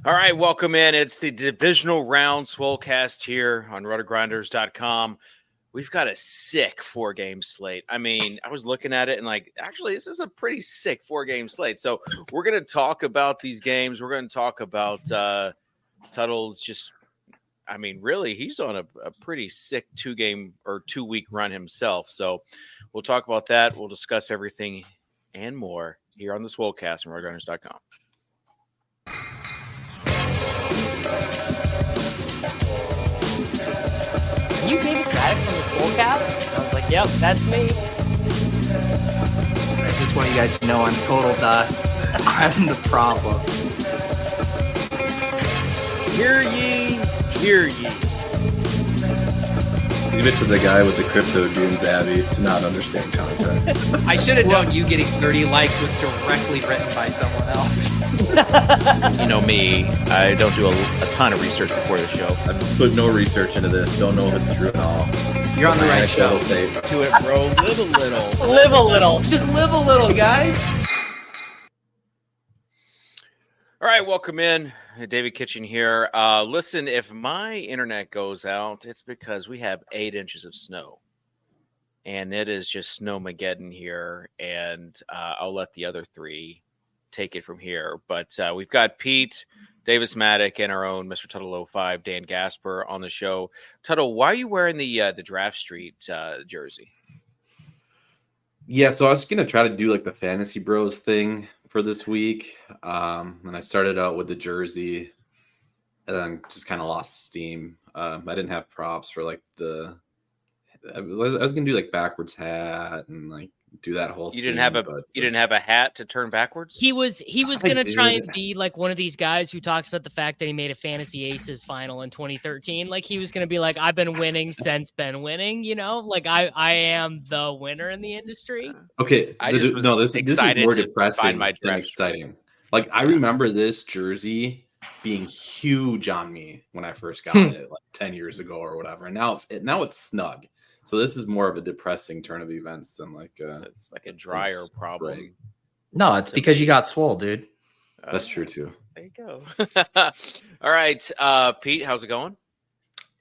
All right, welcome in. It's the Divisional Round Swolecast here on rotogrinders.com. We've got a sick 4-game slate. I mean, I was looking at it and actually, this is a pretty sick 4-game slate. So we're going to talk about these games. We're going to talk about Tuttle's really, he's on a pretty sick 2-week run himself. So we'll talk about that. We'll discuss everything and more here on the Swolecast on rotogrinders.com. You Davis Mattek from the Swolecast? I was like, yep, that's me. I just want you guys to know I'm total dust. I'm the problem. Hear ye, hear ye. Leave it to the guy with the crypto dunes, Abby, to not understand context. I should have known you getting 30 likes was directly written by someone else. You know me, I don't do a ton of research before the show. I've put no research into this. Don't know if it's true at all. You're on the right show. To it, bro. Live a little. Live a little. Just live a little, guys. All right, welcome in. David Kitchen here. Listen, if my internet goes out, it's because we have 8 inches of snow. And it is just snowmageddon here. And I'll let the other 3 take it from here. But we've got Pete, Davis Mattek, and our own Mr. Tuttle 05, Dan Gaspar on the show. Tuttle, why are you wearing the Draft Street jersey? Yeah, so I was going to try to do the Fantasy Bros thing for this week. And I started out with the jersey and then just kind of lost steam. I didn't have props for I was going to do backwards hat and do that whole You didn't have a hat to turn backwards? He was going to try and be one of these guys who talks about the fact that he made a Fantasy Aces final in 2013. He was going to be I've been winning since been winning, I am the winner in the industry. Okay. This is more depressing than exciting. I remember this jersey being huge on me when I first got it 10 years ago or whatever. And now it's snug. So this is more of a depressing turn of events than it's like a dryer problem. Right. No, it's because you got swole, dude. That's true too. There you go. All right, Pete, how's it going?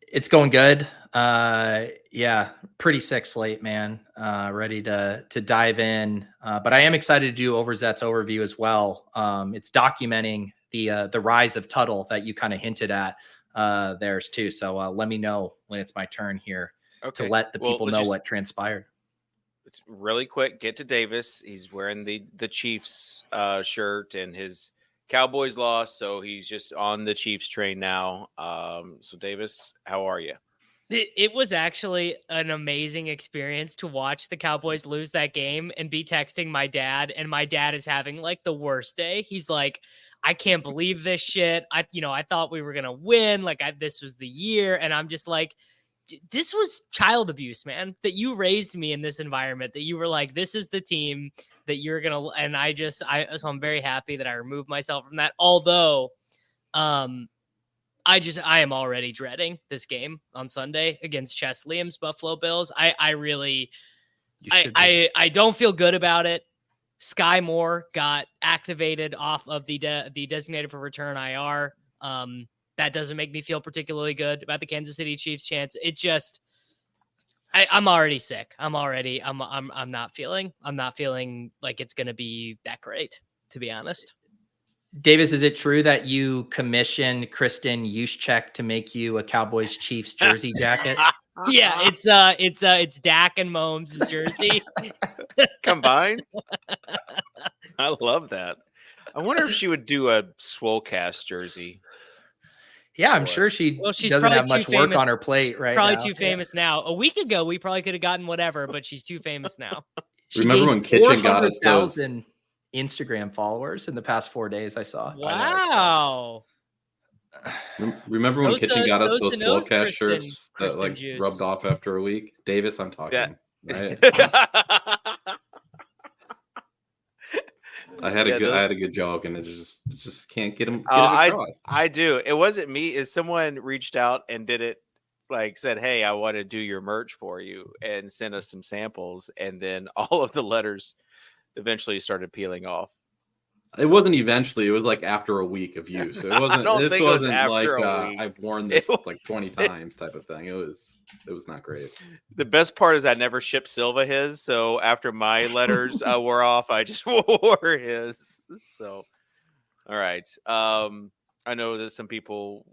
It's going good. Yeah, pretty sick slate, man. Ready to dive in. But I am excited to do Overzet's overview as well. It's documenting the rise of Tuttle that you kind of hinted at theirs too. So let me know when it's my turn here. Okay. To let the people know what transpired. It's really quick. Get to Davis. He's wearing the Chiefs shirt, and his Cowboys lost, so he's just on the Chiefs train now. So Davis, how are you? It was actually an amazing experience to watch the Cowboys lose that game and be texting my dad, and my dad is having the worst day. He's like, I can't believe this shit. I thought we were gonna win. This was the year, and I'm just like, this was child abuse, man, that you raised me in this environment, that you were this is the team that you're going to, and so I'm very happy that I removed myself from that. Although, I am already dreading this game on Sunday against Chess Liam's Buffalo Bills. I don't feel good about it. Sky Moore got activated off of the designated for return IR. That doesn't make me feel particularly good about the Kansas City Chiefs chance. It just, I'm already sick. I'm not feeling like it's going to be that great, to be honest. Davis, is it true that you commissioned Kristen Juszczyk to make you a Cowboys Chiefs jersey jacket? Yeah, it's Dak and Mahomes' jersey combined. I love that. I wonder if she would do a Swolecast jersey. Yeah, I'm sure she doesn't have much work on her plate right now. Probably too famous now. A week ago, we probably could have gotten whatever, but she's too famous now. Remember when Kitchen got us those Instagram followers in the past 4 days? I saw. Wow. Remember when Kitchen got us those Swolecast shirts that rubbed off after a week? Davis, I'm talking. Yeah. Right? I had a good joke, and it just can't get him across. I do. It wasn't me. Is someone reached out and did it, said, "Hey, I want to do your merch for you," and sent us some samples, and then all of the letters eventually started peeling off. It wasn't eventually. It was like after a week of use. So it wasn't. This wasn't like I've worn this like 20 times type of thing. It was not great. The best part is I never shipped Silva his. So after my letters wore off, I just wore his. So, all right. I know that some people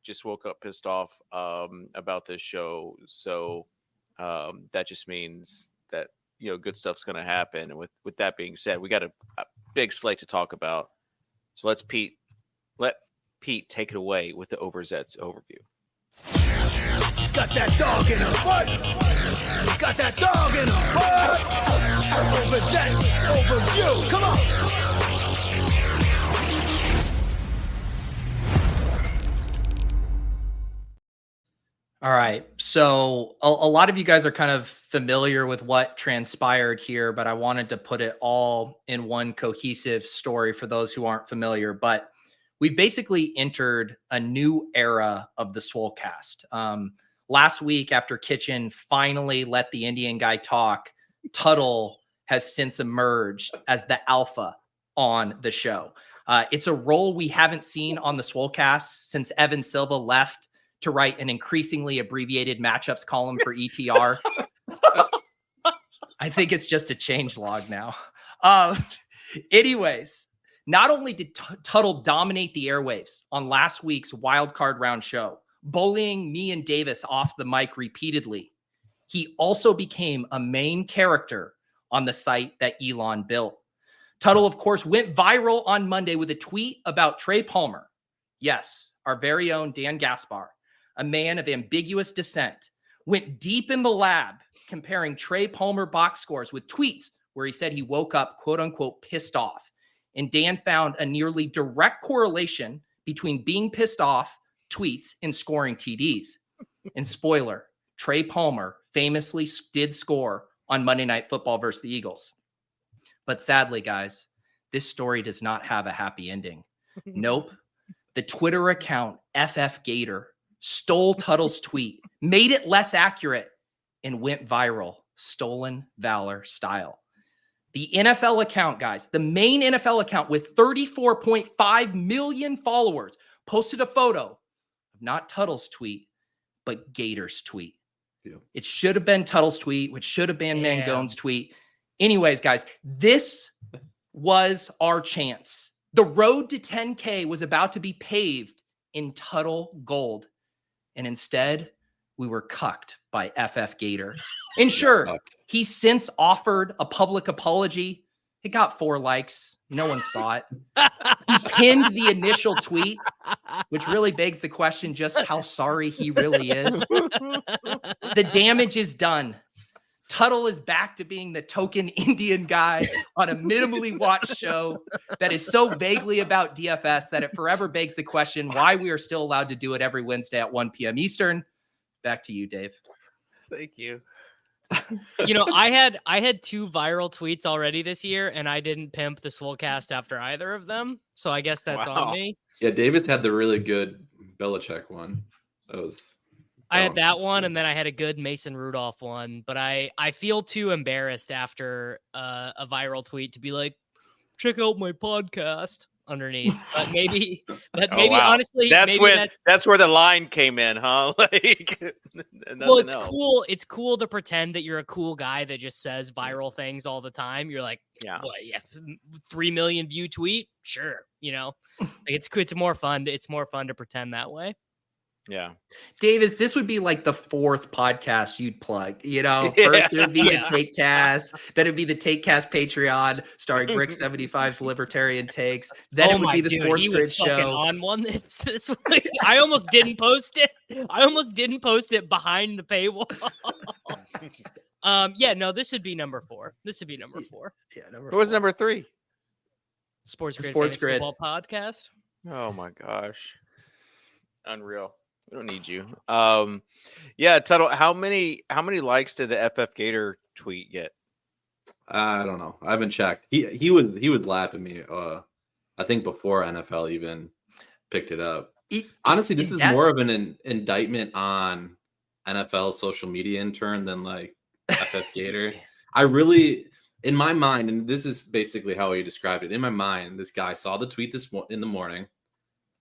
just woke up pissed off about this show. So that just means that good stuff's going to happen. And with that being said, we got a big slate to talk about. So let Pete take it away with the Overzet's overview. Got that dog in her butt. Got that dog in her butt. Overzet overview. Come on. All right. So a lot of you guys are kind of familiar with what transpired here, but I wanted to put it all in one cohesive story for those who aren't familiar. But we basically entered a new era of the Swolecast. Last week, after Kitchen finally let the Indian guy talk, Tuttle has since emerged as the alpha on the show. It's a role we haven't seen on the Swolecast since Evan Silva left to write an increasingly abbreviated matchups column for ETR. I think it's just a change log now. Anyways, not only did Tuttle dominate the airwaves on last week's wildcard round show, bullying me and Davis off the mic repeatedly, he also became a main character on the site that Elon built. Tuttle, of course, went viral on Monday with a tweet about Trey Palmer. Yes, our very own Dan Gaspar, a man of ambiguous descent, went deep in the lab comparing Trey Palmer box scores with tweets where he said he woke up, quote unquote, pissed off. And Dan found a nearly direct correlation between being pissed off tweets and scoring TDs. And spoiler, Trey Palmer famously did score on Monday Night Football versus the Eagles. But sadly, guys, this story does not have a happy ending. Nope. The Twitter account FF Gator stole Tuttle's tweet, made it less accurate, and went viral, stolen valor style. The NFL account, guys, the main NFL account with 34.5 million followers, posted a photo of not Tuttle's tweet, but Gator's tweet. Yeah. It should have been Tuttle's tweet, which should have been Mangone's tweet. Anyways, guys, this was our chance. The road to 10K was about to be paved in Tuttle gold. And instead, we were cucked by FF Gator. And sure, he since offered a public apology. It got 4 likes. No one saw it. He pinned the initial tweet, which really begs the question just how sorry he really is. The damage is done. Tuttle is back to being the token Indian guy on a minimally watched show that is so vaguely about DFS that it forever begs the question why we are still allowed to do it every Wednesday at 1 p.m. Eastern. Back to you, Dave. Thank you. I had 2 viral tweets already this year, and I didn't pimp the Swolecast after either of them. So I guess that's on me. Yeah, Davis had the really good Belichick one. I had that one, and then I had a good Mason Rudolph one, but I feel too embarrassed after a viral tweet to be like, check out my podcast underneath. But maybe honestly, that's where the line came in, huh? Well, it's cool. It's cool to pretend that you're a cool guy that just says viral things all the time. You're like, 3 million view tweet, sure, it's more fun. It's more fun to pretend that way. Yeah. Davis, this would be like the 4th podcast you'd plug. First it would be the Takecast, then it'd be the Takecast Patreon starring Brick 75's Libertarian Takes. Then it would be the Sports Grid show. On one this week. I almost didn't post it. I almost didn't post it behind the paywall. This would be number 4. This would be number 4. Yeah, What was number 3? Sports Grid Football Podcast. Oh my gosh. Unreal. We don't need you. Tuttle, how many likes did the FF Gator tweet get? I don't know. I haven't checked. He was lapping me. I think before NFL even picked it up. Honestly, this is more of an indictment on NFL social media intern than like FF Gator. in my mind, and this is basically how he described it. In my mind, this guy saw the tweet in the morning.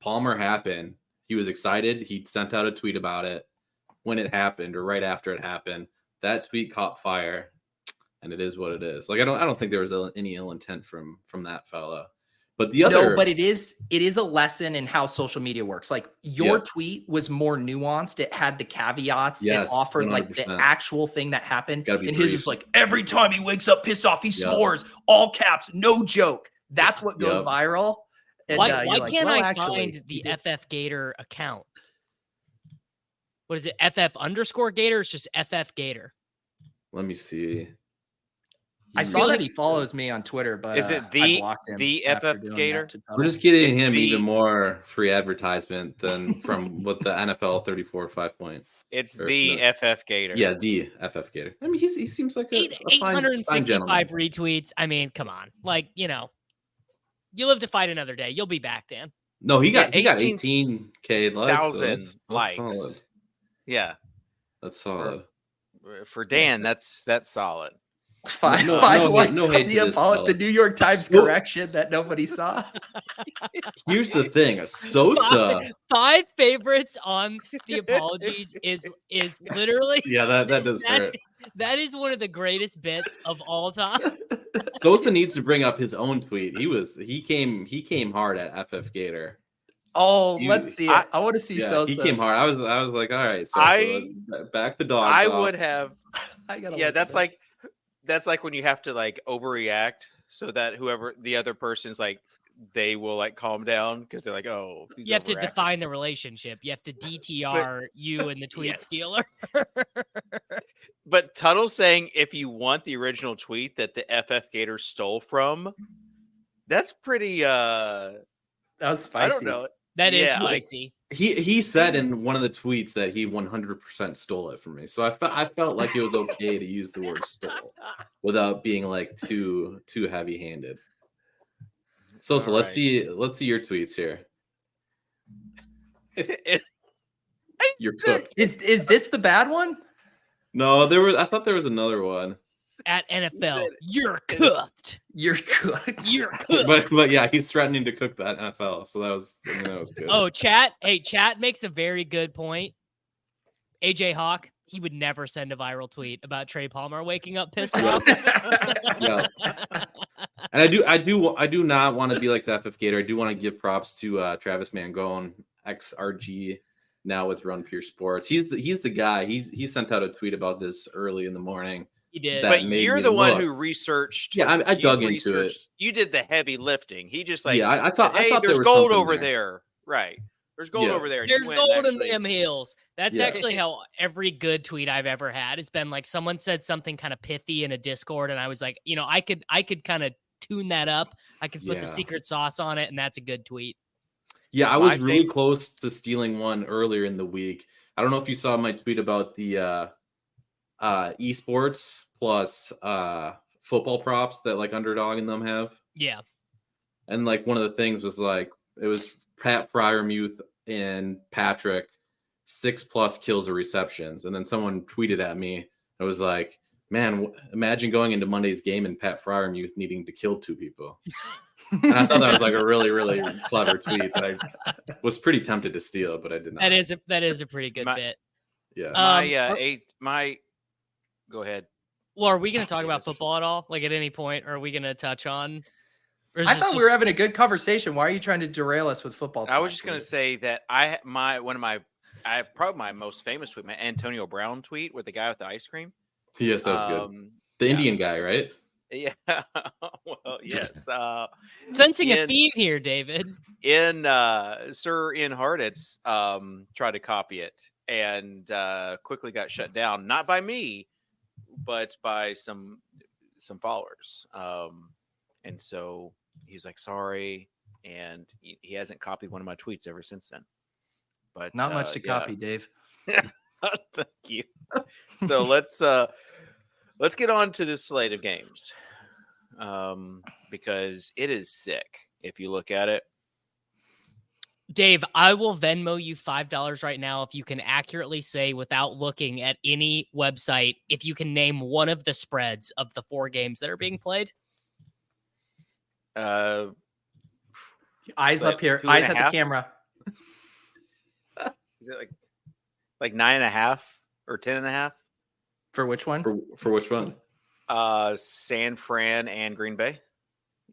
Palmer happened. He was excited. He sent out a tweet about it when it happened or right after it happened. That tweet caught fire, and it is what it is. Like I don't think there was any ill intent from that fella. But the other, no, but it is a lesson in how social media works. Like your tweet was more nuanced. It had the caveats and offered 100%. Like the actual thing that happened. And his was like, every time he wakes up pissed off, he scores, all caps, no joke. That's what goes viral. And, why can't I find the FF Gator account? What is it? FF_Gator? It's just FF Gator. Let me see. I saw that he follows me on Twitter, but is it I blocked him the FF Gator? We're just getting him even more free advertisement than from what the NFL 34 5 point. It's the FF Gator. Yeah, the FF Gator. I mean, he seems like a 865 retweets. I mean, come on, like you live to fight another day. You'll be back, Dan. No, he got 18K likes. 1,000 likes. Solid. Yeah, that's solid. For Dan, that's solid. Five likes on the New York Times correction that nobody saw. Here's the thing: Sosa. Five favorites on the apologies is literally. Yeah, that does hurt. That is one of the greatest bits of all time. Sosa needs to bring up his own tweet. He came hard at FF Gator. Oh, let's see it. I want to see Sosa. He came hard. I was like, all right, Sosa, back the dogs. I off. would have. That's like when you have to like overreact so that whoever the other person's like, they will like calm down because they're like, oh, you have to define the relationship. You have to DTR you and the tweet stealer. But Tuttle saying if you want the original tweet that the FF Gator stole from, that's pretty. That was spicy. I don't know. That is spicy. He said in one of the tweets that he 100% stole it from me. So I felt like it was okay to use the word stole without being like too heavy-handed. So let's see your tweets here. You're cooked. Is this the bad one? No, I thought there was another one. At NFL, you're cooked. You're cooked. You're cooked. But yeah, he's threatening to cook that NFL. So that was good. Oh, chat makes a very good point. AJ Hawk, he would never send a viral tweet about Trey Palmer waking up pissed off. Yeah. And I do not want to be like the FF Gator. I do want to give props to Travis Mangone, XRG, now with Run Pure Sports. He's the guy. He sent out a tweet about this early in the morning. He did. But you're the one who researched. Yeah, I dug into it. You did the heavy lifting. He just like, I thought there's gold over there. Right. There's gold over there. There's gold in them hills. That's actually how every good tweet I've ever had. It's been like someone said something kind of pithy in a Discord, and I was like, I could kind of tune that up. I could put the secret sauce on it, and that's a good tweet. Yeah, I was really close to stealing one earlier in the week. I don't know if you saw my tweet about the esports plus football props that like Underdog and them have. Yeah. And like one of the things was like it was Pat Fryermuth and Patrick 6+ kills or receptions. And then someone tweeted at me. It was like, man, imagine going into Monday's game and Pat Fryermuth needing to kill 2 people. And I thought that was like a really, really clever tweet that I was pretty tempted to steal, but I did not. That is a pretty good bit. Yeah. Go ahead. Well, are we going to talk about football at all? Like at any point, or are we going to touch on? I thought we were having a good conversation. Why are you trying to derail us with football? I was just going to say that I probably my most famous tweet, my Antonio Brown tweet with the guy with the ice cream. Yes, that was good. The Indian guy, right? Yeah. Well, yes. Sensing a theme here, David. Sir Ian Harditz tried to copy it and quickly got shut down, not by me, but by some followers. And so he's like, sorry. And he hasn't copied one of my tweets ever since then. But not much to copy, Dave. Thank you. So let's get on to this slate of games. Because it is sick if you look at it. Dave, I will Venmo you $5 right now if you can accurately say, without looking at any website, if you can name one of the spreads of the 4 games that are being played. Eyes But up here. 2.5? Eyes at the camera. Is it like 9.5 or 10.5? For which one? For which one? San Fran and Green Bay.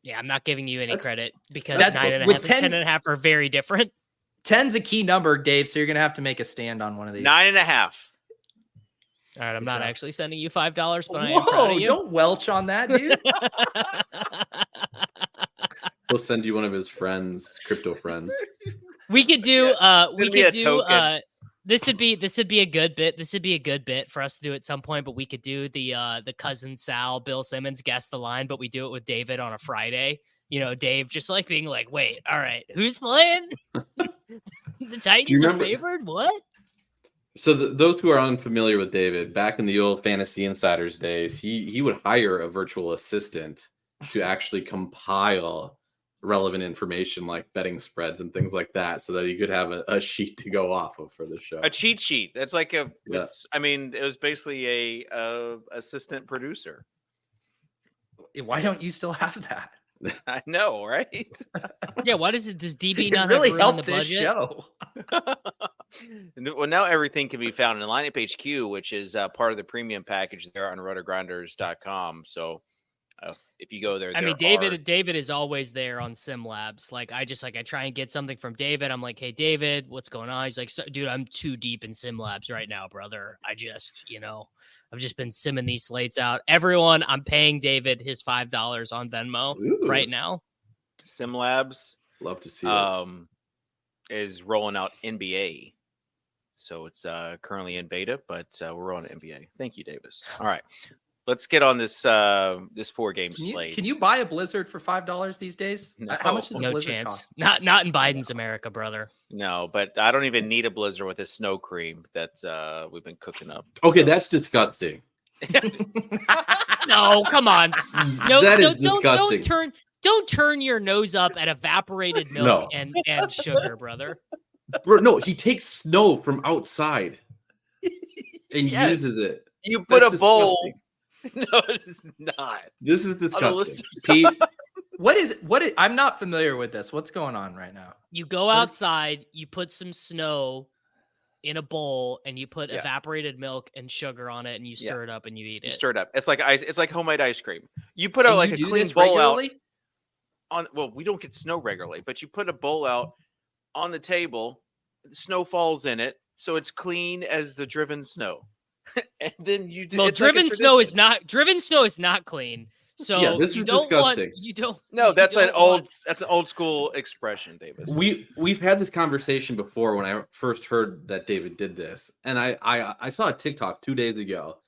Yeah, I'm not giving you any credit because that's 9.5 with and 10 10.5 are very different. 10's a key number, Dave, so you're going to have to make a stand on one of these. 9.5. All right, I'm not actually sending you $5, but I am proud Whoa, of you. don't welch on that, dude. He'll send you one of his friends, crypto friends. We could do Send me a token. this would be a good bit. This would be a good bit for us to do at some point, but we could do the cousin Sal, Bill Simmons guess the line, but we do it with David on a Friday. You know, Dave just like being like, wait, all right, who's playing? The Titans are favored? What? So those who are unfamiliar with David, back in the old Fantasy Insiders days, he would hire a virtual assistant to actually compile relevant information like betting spreads and things like that, so that he could have a sheet to go off of for the show. A cheat sheet. That's like it was basically a assistant producer. Why don't you still have that? I know, right? Yeah, why does DB It not really have room in helped the this budget? show. Well, now everything can be found in Lineup HQ, which is part of the premium package there on rotogrinders.com. So if you go there, I mean, David is always there on Sim Labs. Like I try and get something from David. I'm like, hey, David, what's going on? He's like, dude, I'm too deep in Sim Labs right now, brother. I've just been simming these slates out. Everyone, I'm paying David his $5 on Venmo right now. Sim Labs, love to see it. Is rolling out NBA. So it's currently in beta, but we're on NBA. Thank you, Davis. All right. Let's get on this 4-game slate. Can you buy a Blizzard for $5 these days? No. How much does a No Blizzard chance. cost? Not in Biden's America, brother. No, but I don't even need a Blizzard with this snow cream that we've been cooking up. Okay, So. that's disgusting. No, come on. That is disgusting. Don't turn your nose up at evaporated milk and sugar, brother. Bro, no, he takes snow from outside and uses it. You put That's a bowl. disgusting. No, it is not. This is disgusting. Pete, What is I'm not familiar with this. What's going on right now? You go outside, you put some snow in a bowl, and you put evaporated milk and sugar on it, and you stir it up and you eat it. You stir it up. It's like ice. It's like homemade ice cream. You put out like a clean bowl regularly? out. Well, we don't get snow regularly, but you put a bowl out on the table. The snow falls in it, so it's clean as the driven snow. And then you do. Well, driven snow is not clean. So yeah, this is disgusting. That's an old school expression, Davis. We've had this conversation before when I first heard that David did this, and I saw a TikTok 2 days ago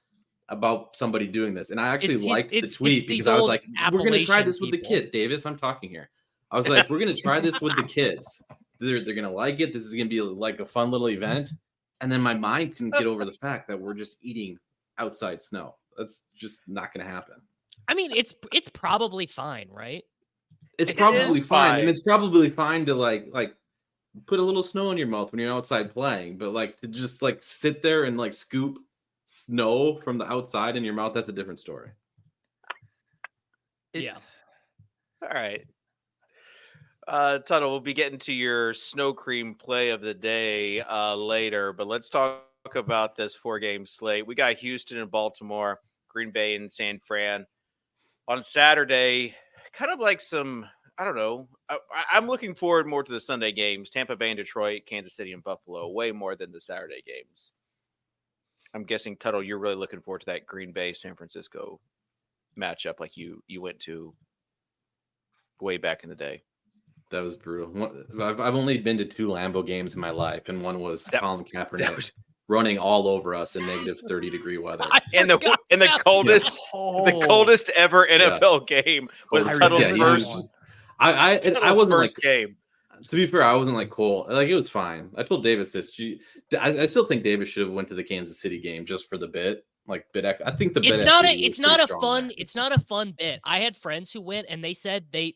about somebody doing this, and I actually liked the tweet because I was like, "We're going to try this with the kid, Davis. I'm talking here." I was like, "We're going to try this with the kids. They're going to like it. This is going to be like a fun little event." And then my mind couldn't get over the fact that we're just eating outside snow. That's just not going to happen. I mean, it's probably fine, right? It's probably fine, and it's probably fine to like put a little snow in your mouth when you're outside playing, but like to just like sit there and like scoop snow from the outside in your mouth, that's a different story. Yeah. All right. Tuttle, we'll be getting to your snow cream play of the day later, but let's talk about this 4-game slate. We got Houston and Baltimore, Green Bay and San Fran. On Saturday, kind of like I don't know. I'm looking forward more to the Sunday games, Tampa Bay and Detroit, Kansas City and Buffalo, way more than the Saturday games. I'm guessing, Tuttle, you're really looking forward to that Green Bay San Francisco matchup like you went to way back in the day. That was brutal. I've only been to 2 Lambeau games in my life, and one was Colin Kaepernick running all over us in -30-degree weather. And the coldest ever NFL game was Tuttle's first. I wasn't first game. To be fair, I wasn't like cold. Like it was fine. I told Davis this. I still think Davis should have went to the Kansas City game just for the bit, like bid equity. I think the bid it's not equity is pretty strong there. it's not a fun bit. I had friends who went and they said they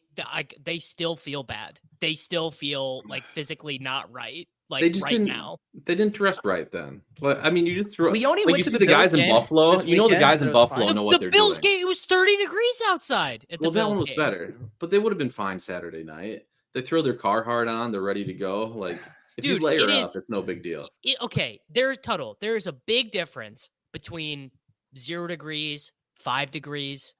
still feel bad. They still feel like physically not right. Like They just right didn't. now. They didn't dress right then. But I mean, you just throw. Leone Like went you to see the the guys Bills in game Buffalo. this You know the weekend, guys so in it was Buffalo fine. know what The they're Bills doing. game, it was 30 degrees outside at the Well, that Bills one was game. better, but they would have been fine Saturday night. They throw their Carhartt on, they're ready to go. Like if Dude, you layer it up, is- it's no big deal. Okay, there is a big difference between 0 degrees, 5 degrees,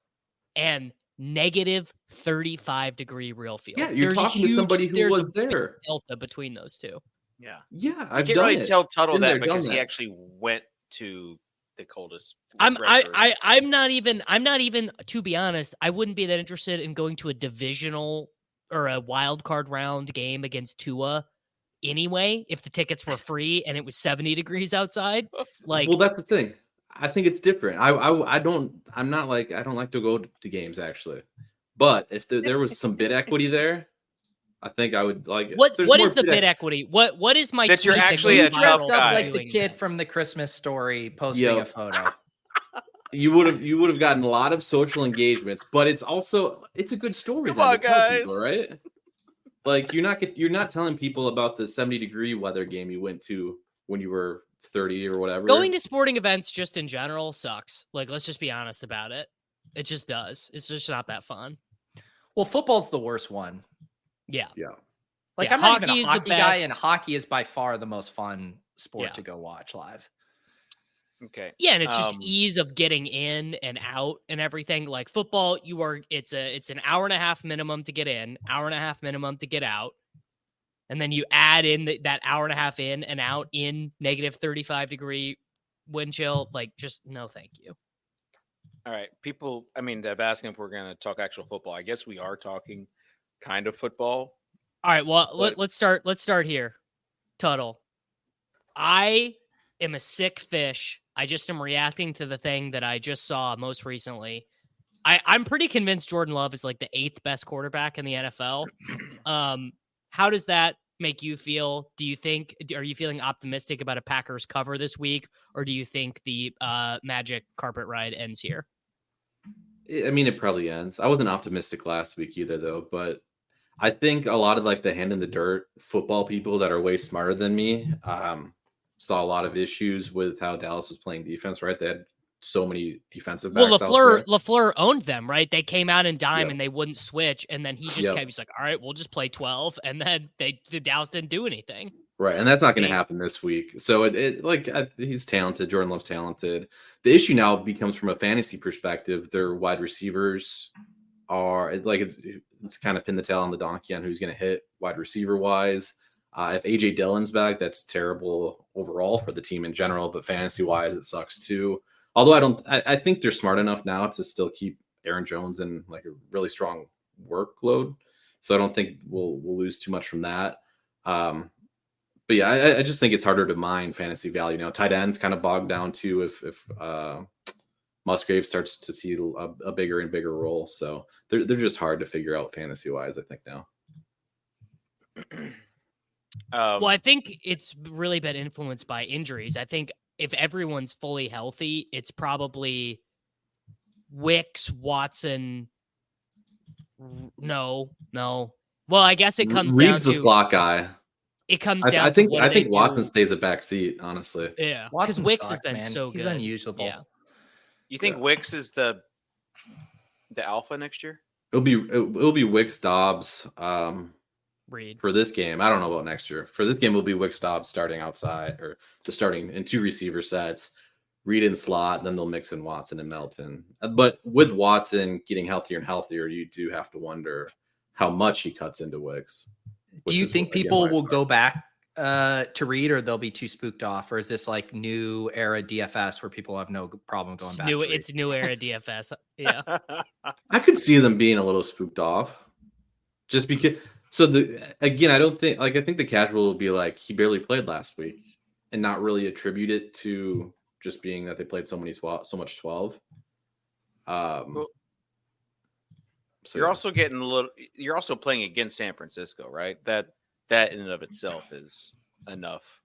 and negative 35-degree real field. Yeah, you're There's a talking to somebody who there's a was big there. delta between those two. Yeah. Yeah, I I've can't done really it. tell Tuttle Been that there, because done he that. actually went to the coldest. I'm record. not even to be honest, I wouldn't be that interested in going to a divisional or a wild card round game against Tua anyway if the tickets were free and it was 70 degrees outside. Like Well, that's the thing. I think it's different. I don't like to go to games actually. But if there was some bid equity there, I think I would like it. what There's is more the bid equity? What is my That you're tweet actually goes a viral tough Dressed for up guy. like the doing kid that? from the Christmas Story posting Yo. a photo. You would have gotten a lot of social engagements, but it's a good story Come then on, to tell people, guys. right? Like you're not telling people about the 70-degree weather game you went to when you were 30 or whatever. Going to sporting events just in general sucks. Like, let's just be honest about it. It just does. It's just not that fun. Well, football's the worst one. Yeah. Yeah. Like Yeah, I'm not even hockey a is the hockey guy, best. and hockey is by far the most fun sport Yeah. to go watch live. Okay. Yeah, and it's just Um, ease of getting in and out and everything. Like football, it's an hour and a half minimum to get in, hour and a half minimum to get out. And then you add in that hour and a half in and out in negative 35-degree wind chill. Like, just no, thank you. All right. People, I mean, they're asking if we're going to talk actual football. I guess we are talking kind of football. All right, well, But- let's start here. Tuttle. I am a sick fish. I just am reacting to the thing that I just saw most recently. I'm pretty convinced Jordan Love is like the 8th best quarterback in the NFL. How does that make you feel? Are you feeling optimistic about a Packers cover this week, or do you think the magic carpet ride ends here? I mean, it probably ends. I wasn't optimistic last week either, though. But I think a lot of like the hand in the dirt football people that are way smarter than me saw a lot of issues with how Dallas was playing defense. Right, they had so many defensive backs. Well, out there. LaFleur owned them, right? They came out in dime Yep. and they wouldn't switch, and then he just Yep. kept. He's like, "All right, we'll just play 12," and then the Dallas didn't do anything. Right, and that's not going to Same. happen this week. So he's talented. Jordan Love's talented. The issue now becomes from a fantasy perspective. Their wide receivers are it's kind of pin the tail on the donkey on who's going to hit wide receiver wise. If AJ Dillon's back, that's terrible overall for the team in general, but fantasy wise, it sucks too. Although I think they're smart enough now to still keep Aaron Jones in like a really strong workload. So I don't think we'll lose too much from that. But yeah, I just think it's harder to mine fantasy value now. Tight ends kind of bogged down too if Musgrave starts to see a bigger and bigger role. So they're just hard to figure out fantasy wise, I think now. Well, I think it's really been influenced by injuries. I think if everyone's fully healthy, it's probably Wicks, Watson. No. Well, I guess it comes Reed's down the to slot guy. It comes I down. think to I think what Watson they do. stays a back seat, honestly. Yeah, because Watson Wicks has sucks, been man. so He's good. unusable. Yeah. You think Wicks is the alpha next year? It'll be Wicks Dobbs Reed. for this game. I don't know about next year. For this game, it'll be Wicks Dobbs starting outside or starting in 2 receiver sets, Reed in slot, then they'll mix in Watson and Melton. But with Watson getting healthier and healthier, you do have to wonder how much he cuts into Wicks. Do you think people will go back to Reed, or they'll be too spooked off, or is this like new era DFS where people have no problem going back? To Reed? It's new era DFS. Yeah. I could see them being a little spooked off, just because. So I think the casual will be like he barely played last week, and not really attribute it to just being that they played so much 12. So You're also getting you're also playing against San Francisco, right? That in and of itself is enough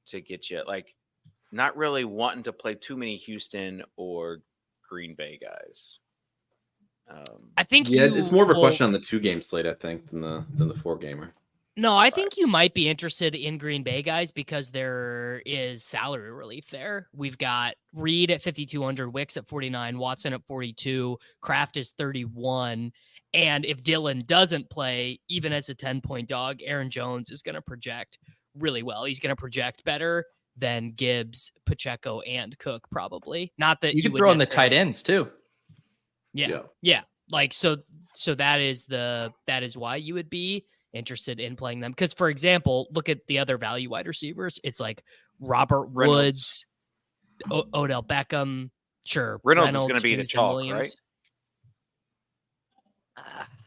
to get you. Like not really wanting to play too many Houston or Green Bay guys. I think it's more of a question on the 2-game slate, I think, than the 4-gamer. No, I think you might be interested in Green Bay guys because there is salary relief there. We've got Reed at 5,200, Wicks at 49, Watson at 42, Kraft is 31. And if Dylan doesn't play, even as a 10-point dog, Aaron Jones is going to project really well. He's going to project better than Gibbs, Pacheco, and Cook, probably. Not that you could throw in the tight ends too. Yeah. Like, so that is why you would be interested in playing them. Because, for example, look at the other value wide receivers. It's like Robert Woods, Odell Beckham. Sure. Reynolds is going to be the chalk, right?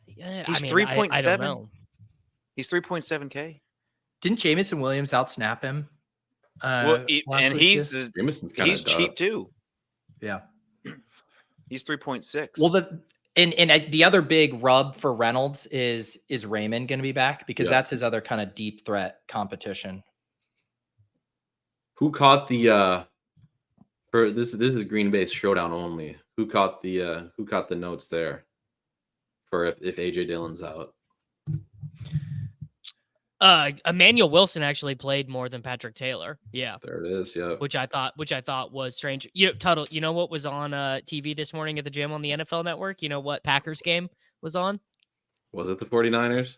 He's 3.7. I don't know. He's 3.7K. Didn't Jamison Williams outsnap him? He's cheap too. Yeah. He's 3.6. Well, the other big rub for Reynolds is Raymond going to be back? Because that's his other kind of deep threat competition. Who caught the for this is Green Bay showdown only. Who caught the notes there for if AJ Dillon's out? Emmanuel Wilson actually played more than Patrick Taylor. Yeah. There it is. Yeah. Which I thought was strange. Tuttle, you know what was on TV this morning at the gym on the NFL Network? You know what Packers game was on? Was it the 49ers?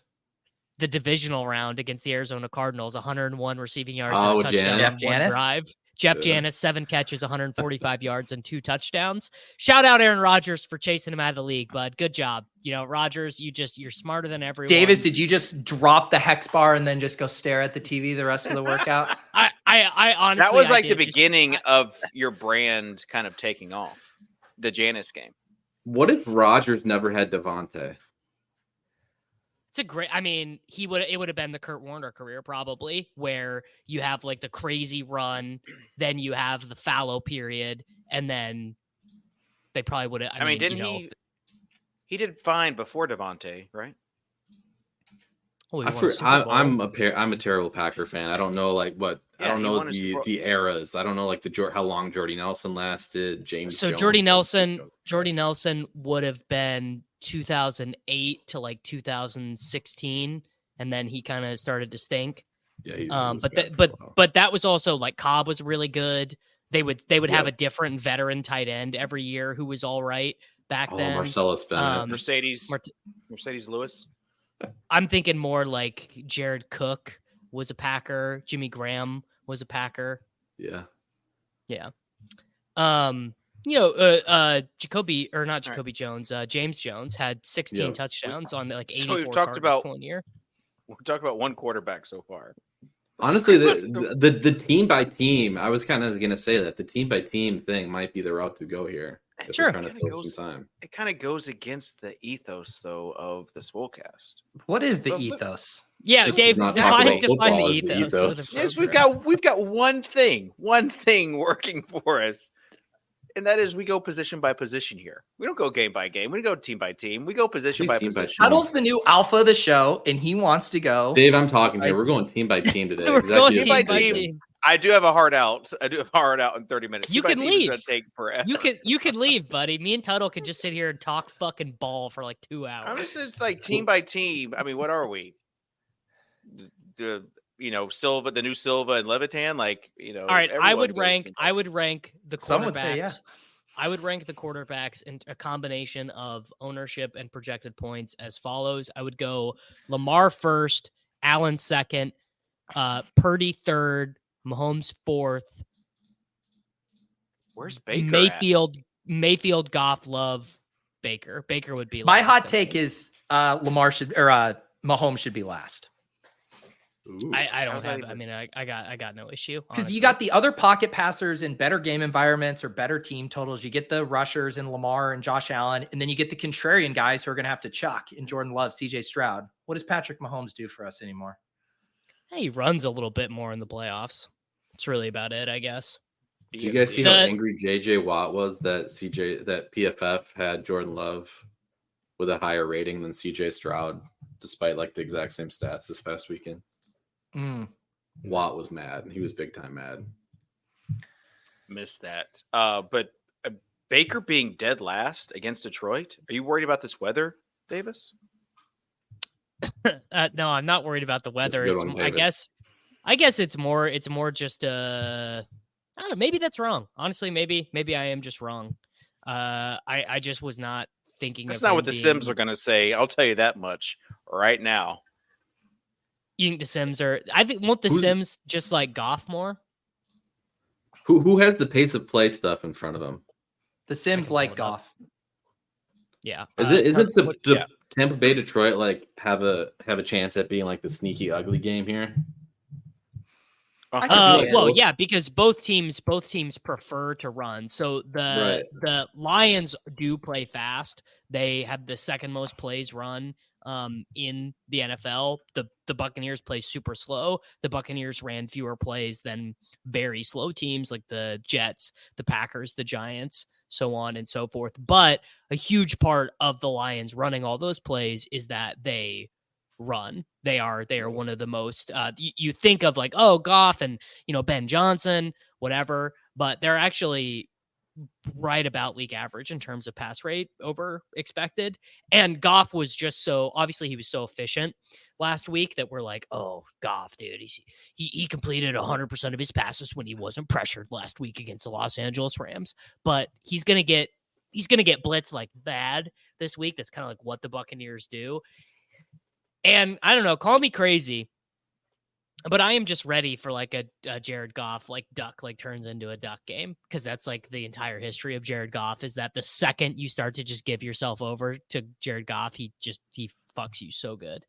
The divisional round against the Arizona Cardinals, 101 receiving yards and a touchdown, one drive. Jeff Janis, 7 catches, 145 yards and 2 touchdowns. Shout out Aaron Rodgers for chasing him out of the league, bud. Good job. Rodgers, you're smarter than everyone. Davis, did you just drop the hex bar and then just go stare at the TV the rest of the workout? I honestly, that was like the beginning of your brand kind of taking off. The Janis game. What if Rodgers never had Devontae? It's a great, it would have been the Kurt Warner career probably, where you have like the crazy run, then you have the fallow period, and then they probably would have. He did fine before Devontae, right? I'm a terrible Packer fan. I don't know I don't know the eras. I don't know how long Jordy Nelson lasted. James. So Jordy Nelson would have been 2008 to like 2016, and then he kind of started to stink. Yeah, but that was also like Cobb was really good. They would have a different veteran tight end every year who was all right back then. Marcellus Bennett, Mercedes Lewis. I'm thinking more like Jared Cook was a Packer. Jimmy Graham was a Packer. Yeah. James Jones had 16 touchdowns on like 84 we've talked about one year. We've talked about one quarterback so far. Honestly, the team by team, I was kind of going to say that the team by team thing might be the route to go here. Sure. Trying to fill some time. It kind of goes against the ethos, though, of the Swolecast. What is the ethos? Yeah, Just Dave, define the ethos. Yes, we've got one thing working for us, and that is we go position by position here. We don't go game by game. We don't go team by team. We go position by position. Huddle's the new alpha of the show, and he wants to go. Dave, I'm talking here. We're going team by team today. We're going team by team. I do have a hard out. In 30 minutes. You can leave. Take forever. You can leave, buddy. Me and Tuttle could just sit here and talk fucking ball for like 2 hours. I'm just it's like team by team. I mean, what are we? Silva, the new Silva and Levitan. All right, I would rank the quarterbacks. Some would say, yeah. I would rank the quarterbacks in a combination of ownership and projected points as follows. I would go Lamar first, Allen second, Purdy third, Mahomes fourth. Where's Baker? Mayfield, Goff, Love, Baker. Baker would be my hot take is Mahomes should be last. Ooh, I don't have. I mean, I got no issue because you got the other pocket passers in better game environments or better team totals. You get the rushers in Lamar and Josh Allen, and then you get the contrarian guys who are going to have to chuck in Jordan Love, CJ Stroud. What does Patrick Mahomes do for us anymore? He runs a little bit more in the playoffs. That's really about it, I guess. Do you guys see how angry JJ Watt was that PFF had Jordan Love with a higher rating than CJ Stroud, despite the exact same stats this past weekend? Watt was mad. He was big time mad. missed that. But Baker being dead last against Detroit. Are you worried about this weather, Davis? No, I'm not worried about the weather. That's a good one, I guess it's more just I don't know, maybe that's wrong. Honestly, maybe I am just wrong. I just was not thinking That's of not him what the being, Sims are going to say. I'll tell you that much right now. You think the Sims are won't the Sims just like Goff more? Who has the pace of play stuff in front of them? The Sims like Goff. Yeah. Isn't Tampa Bay Detroit like have a chance at being like the sneaky ugly game here? Well, yeah, because both teams prefer to run. So the Lions do play fast. They have the second most plays run in the NFL. The Buccaneers play super slow. The Buccaneers ran fewer plays than very slow teams like the Jets, the Packers, the Giants, so on and so forth. But a huge part of the Lions running all those plays is that they run. They are one of the most you think of like, oh, Goff and Ben Johnson, whatever, but they're actually right about league average in terms of pass rate over expected. And Goff was just he was so efficient last week that we're like, oh, Goff, dude, he completed 100% of his passes when he wasn't pressured last week against the Los Angeles Rams. But he's gonna get blitzed like bad this week. That's kind of like what the Buccaneers do. And I don't know, call me crazy, but I am just ready for like a Jared Goff like duck like turns into a duck game, because that's like the entire history of Jared Goff is that the second you start to just give yourself over to Jared Goff, he fucks you so good.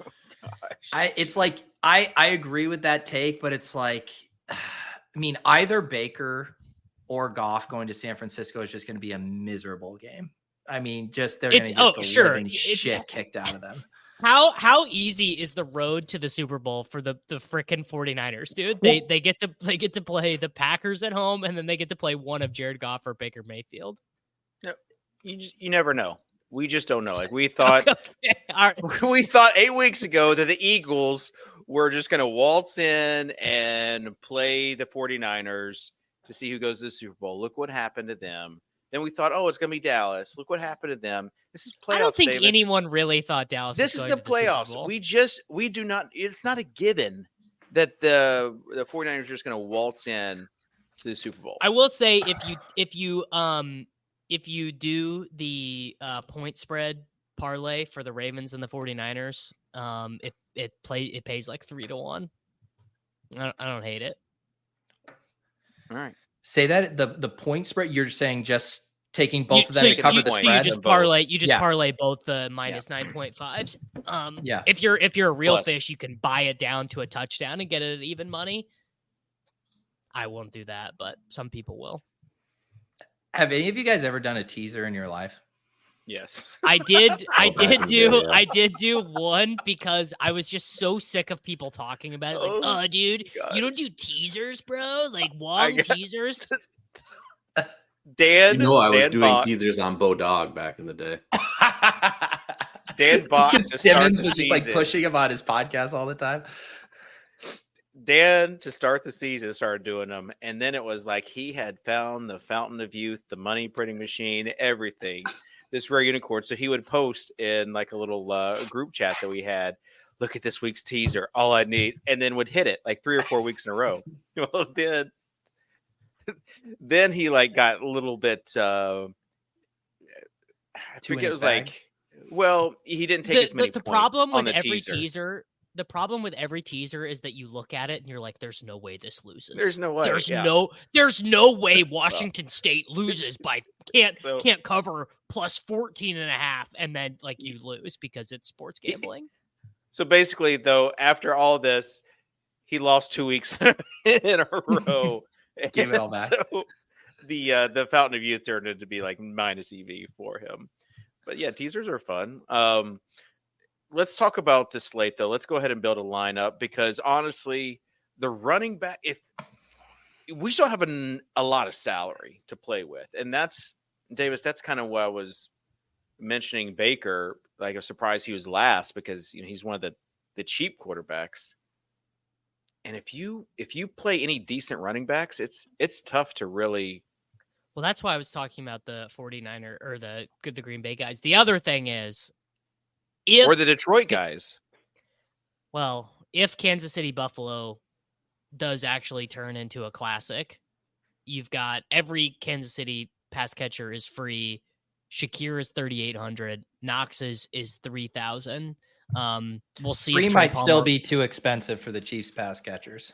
Oh, gosh. It's like I agree with that take, but it's like, I mean, either Baker or Goff going to San Francisco is just going to be a miserable game. I mean, they're going to get the living shit kicked out of them. How easy is the road to the Super Bowl for the frickin' 49ers, dude? They get to play the Packers at home, and then they get to play one of Jared Goff or Baker Mayfield. No, you never know. We just don't know. Like we thought, right. We thought 8 weeks ago that the Eagles were just going to waltz in and play the 49ers to see who goes to the Super Bowl. Look what happened to them. Then we thought, oh, it's going to be Dallas. Look what happened to them. This is playoffs. I don't think Davis. anyone really thought Dallas. This is the playoffs. We do not. It's not a given that the 49ers are just going to waltz in to the Super Bowl. I will say if you do the point spread parlay for the Ravens and the 49ers, it pays like 3-1. I don't hate it. All right. Say that the point spread, you're saying just taking both of them to cover the spread. You just parlay both the minus 9.5s. If you're a real fish, you can buy it down to a touchdown and get it at even money. I won't do that, but some people will. Have any of you guys ever done a teaser in your life? Yes. I did do one because I was just so sick of people talking about it. Like, oh dude, gosh. You don't do teasers, bro? Like Wong teasers? Dan, I was doing teasers on Bo Dog back in the day. Dan bought to start the was season. Just like pushing him on his podcast all the time. Dan, to start the season, started doing them, and then it was like he had found the fountain of youth, the money printing machine, everything. This rare unicorn. So he would post in like a little group chat that we had, look at this week's teaser, all I need, and then would hit it like 3 or 4 weeks in a row. Well, then he like got a little bit I think it was like, well, he didn't take as many points problem on with the every teaser. The problem with every teaser is that you look at it and you're like, there's no way this loses. There's no way. There's no way Washington State loses by can't cover plus 14.5, and then like you lose because it's sports gambling. So basically, though, after all this, he lost 2 weeks in a row. Give it all back. So the fountain of youth turned into be like minus EV for him. But yeah, teasers are fun. Let's talk about the slate, though. Let's go ahead and build a lineup because honestly, the running back, if we still have a lot of salary to play with, and that's Davis. That's kind of what I was mentioning. Baker, like, I'm surprised he was last because he's one of the cheap quarterbacks. And if you play any decent running backs, it's tough to really. Well, that's why I was talking about the 49er or the Green Bay guys. The other thing is, Or the Detroit guys. Well, if Kansas City Buffalo does actually turn into a classic, you've got every Kansas City pass catcher is free. Shakir is 3,800. Knox is 3,000. We'll see. Free if Trey might Palmer, still be too expensive for the Chiefs pass catchers.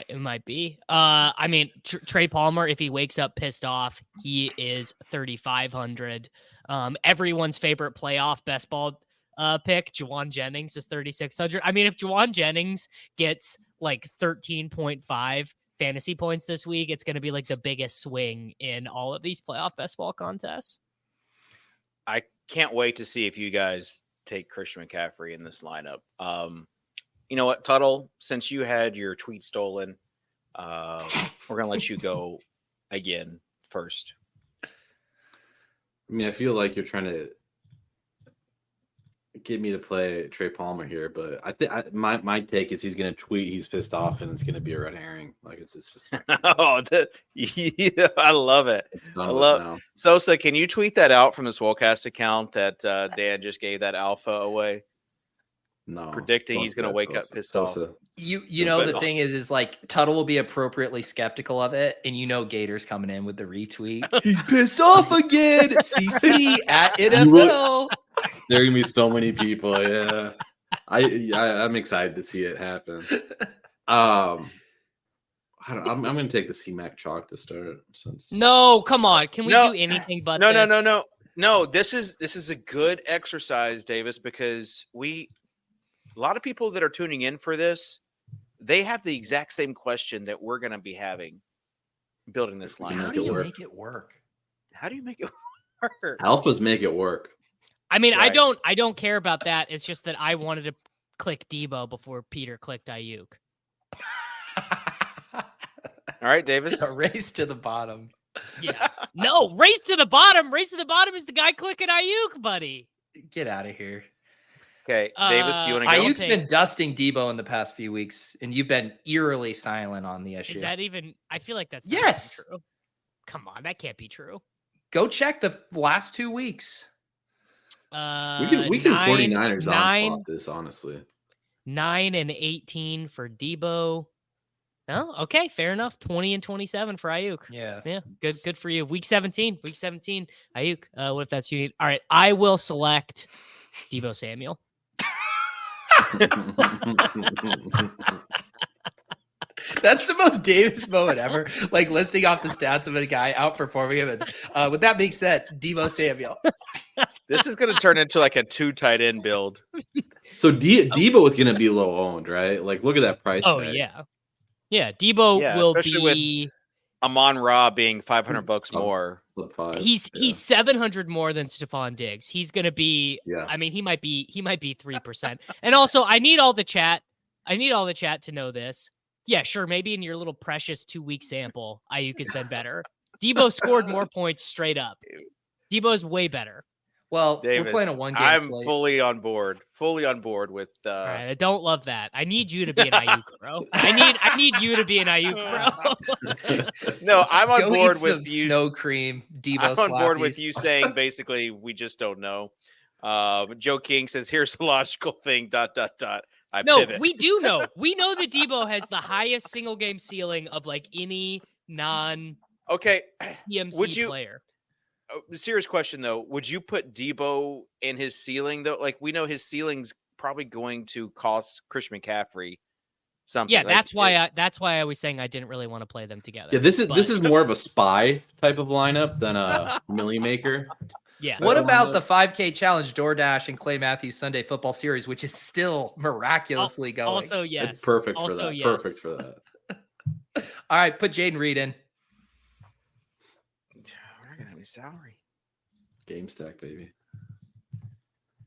It might be. I mean, Trey Palmer, if he wakes up pissed off, he is 3,500. Everyone's favorite playoff best ball pick, Juwan Jennings, is 3,600. I mean, if Juwan Jennings gets like 13.5 fantasy points this week, it's going to be like the biggest swing in all of these playoff best ball contests. I can't wait to see if you guys take Christian McCaffrey in this lineup. You know what, Tuttle, since you had your tweet stolen, we're going to let you go again first. I mean, I feel like you're trying to get me to play Trey Palmer here, but I think my take is he's going to tweet he's pissed off and it's going to be a red herring. Like it's just yeah, I love it. It's done I with love now. Sosa. Can you tweet that out from the Swolecast account that Dan just gave that alpha away? No, Predicting he's going to wake up pissed off. You know, the thing is like Tuttle will be appropriately skeptical of it, and Gator's coming in with the retweet. He's pissed off again. CC at NFL. There are gonna be so many people. Yeah, I'm excited to see it happen. I'm gonna take the C-Mac chalk to start. No, come on. Can we do anything but this? No. This is a good exercise, Davis, because a lot of people that are tuning in for this, they have the exact same question that we're going to be having building this lineup. How do you make it work? How do you make it work? Alphas make it work. I mean, Right. I don't care about that. It's just that I wanted to click Debo before Peter clicked Ayuk. All right, Davis. A race to the bottom. Yeah. No, race to the bottom. Race to the bottom is the guy clicking Ayuk, buddy. Get out of here. Okay, Davis, do you want to go? Ayuk's been dusting Debo in the past few weeks, and you've been eerily silent on the issue. Is that even? I feel like that's Yes. not true. Come on, that can't be true. Go check the last 2 weeks. We can 49ers onslaught this, honestly. 9 and 18 for Debo. No, okay, fair enough. 20 and 27 for Ayuk. Yeah. Good for you. Week 17, Ayuk. What if that's you need? All right, I will select Debo Samuel. That's the most Davis moment ever. Like listing off the stats of a guy outperforming him. And with that being said, Debo Samuel. This is going to turn into like a 2 tight end build. So Debo is going to be low owned, right? Like, look at that price tag. Yeah. Debo will especially be. With Amon-Ra being $500 more. He's 700 more than Stephon Diggs. He's going to be. Yeah. I mean, he might be 3%. And also, I need all the chat to know this. Yeah, sure. Maybe in your little precious 2-week sample, Ayuk has been better. Debo scored more points straight up. Debo's way better. Well, Davis, we're playing a 1-game I'm slate. fully on board with. All right, I don't love that. I need you to be an Ayuk, bro. I need you to be an Ayuk, bro. No, I'm on Go board eat with some you. Snow cream, Debo. I'm on board with slappies. you saying basically we just don't know. Joe King says, "Here's the logical thing." ... I No, pivot. we do know. We know that Debo has the highest single game ceiling of like any non Okay, CMC player. Serious question though. Would you put Debo in his ceiling though? Like we know his ceiling's probably going to cost Christian McCaffrey something. Yeah, Like, that's why I was saying I didn't really want to play them together. Yeah, this is more of a spy type of lineup than a millie maker. Yeah. What about the 5K challenge, DoorDash and Clay Matthews Sunday Football Series, which is still miraculously going? Also, yes. It's perfect for also, that. yes. Perfect for that. All right, put Jaden Reed in. We're not gonna have any salary. Game stack, baby.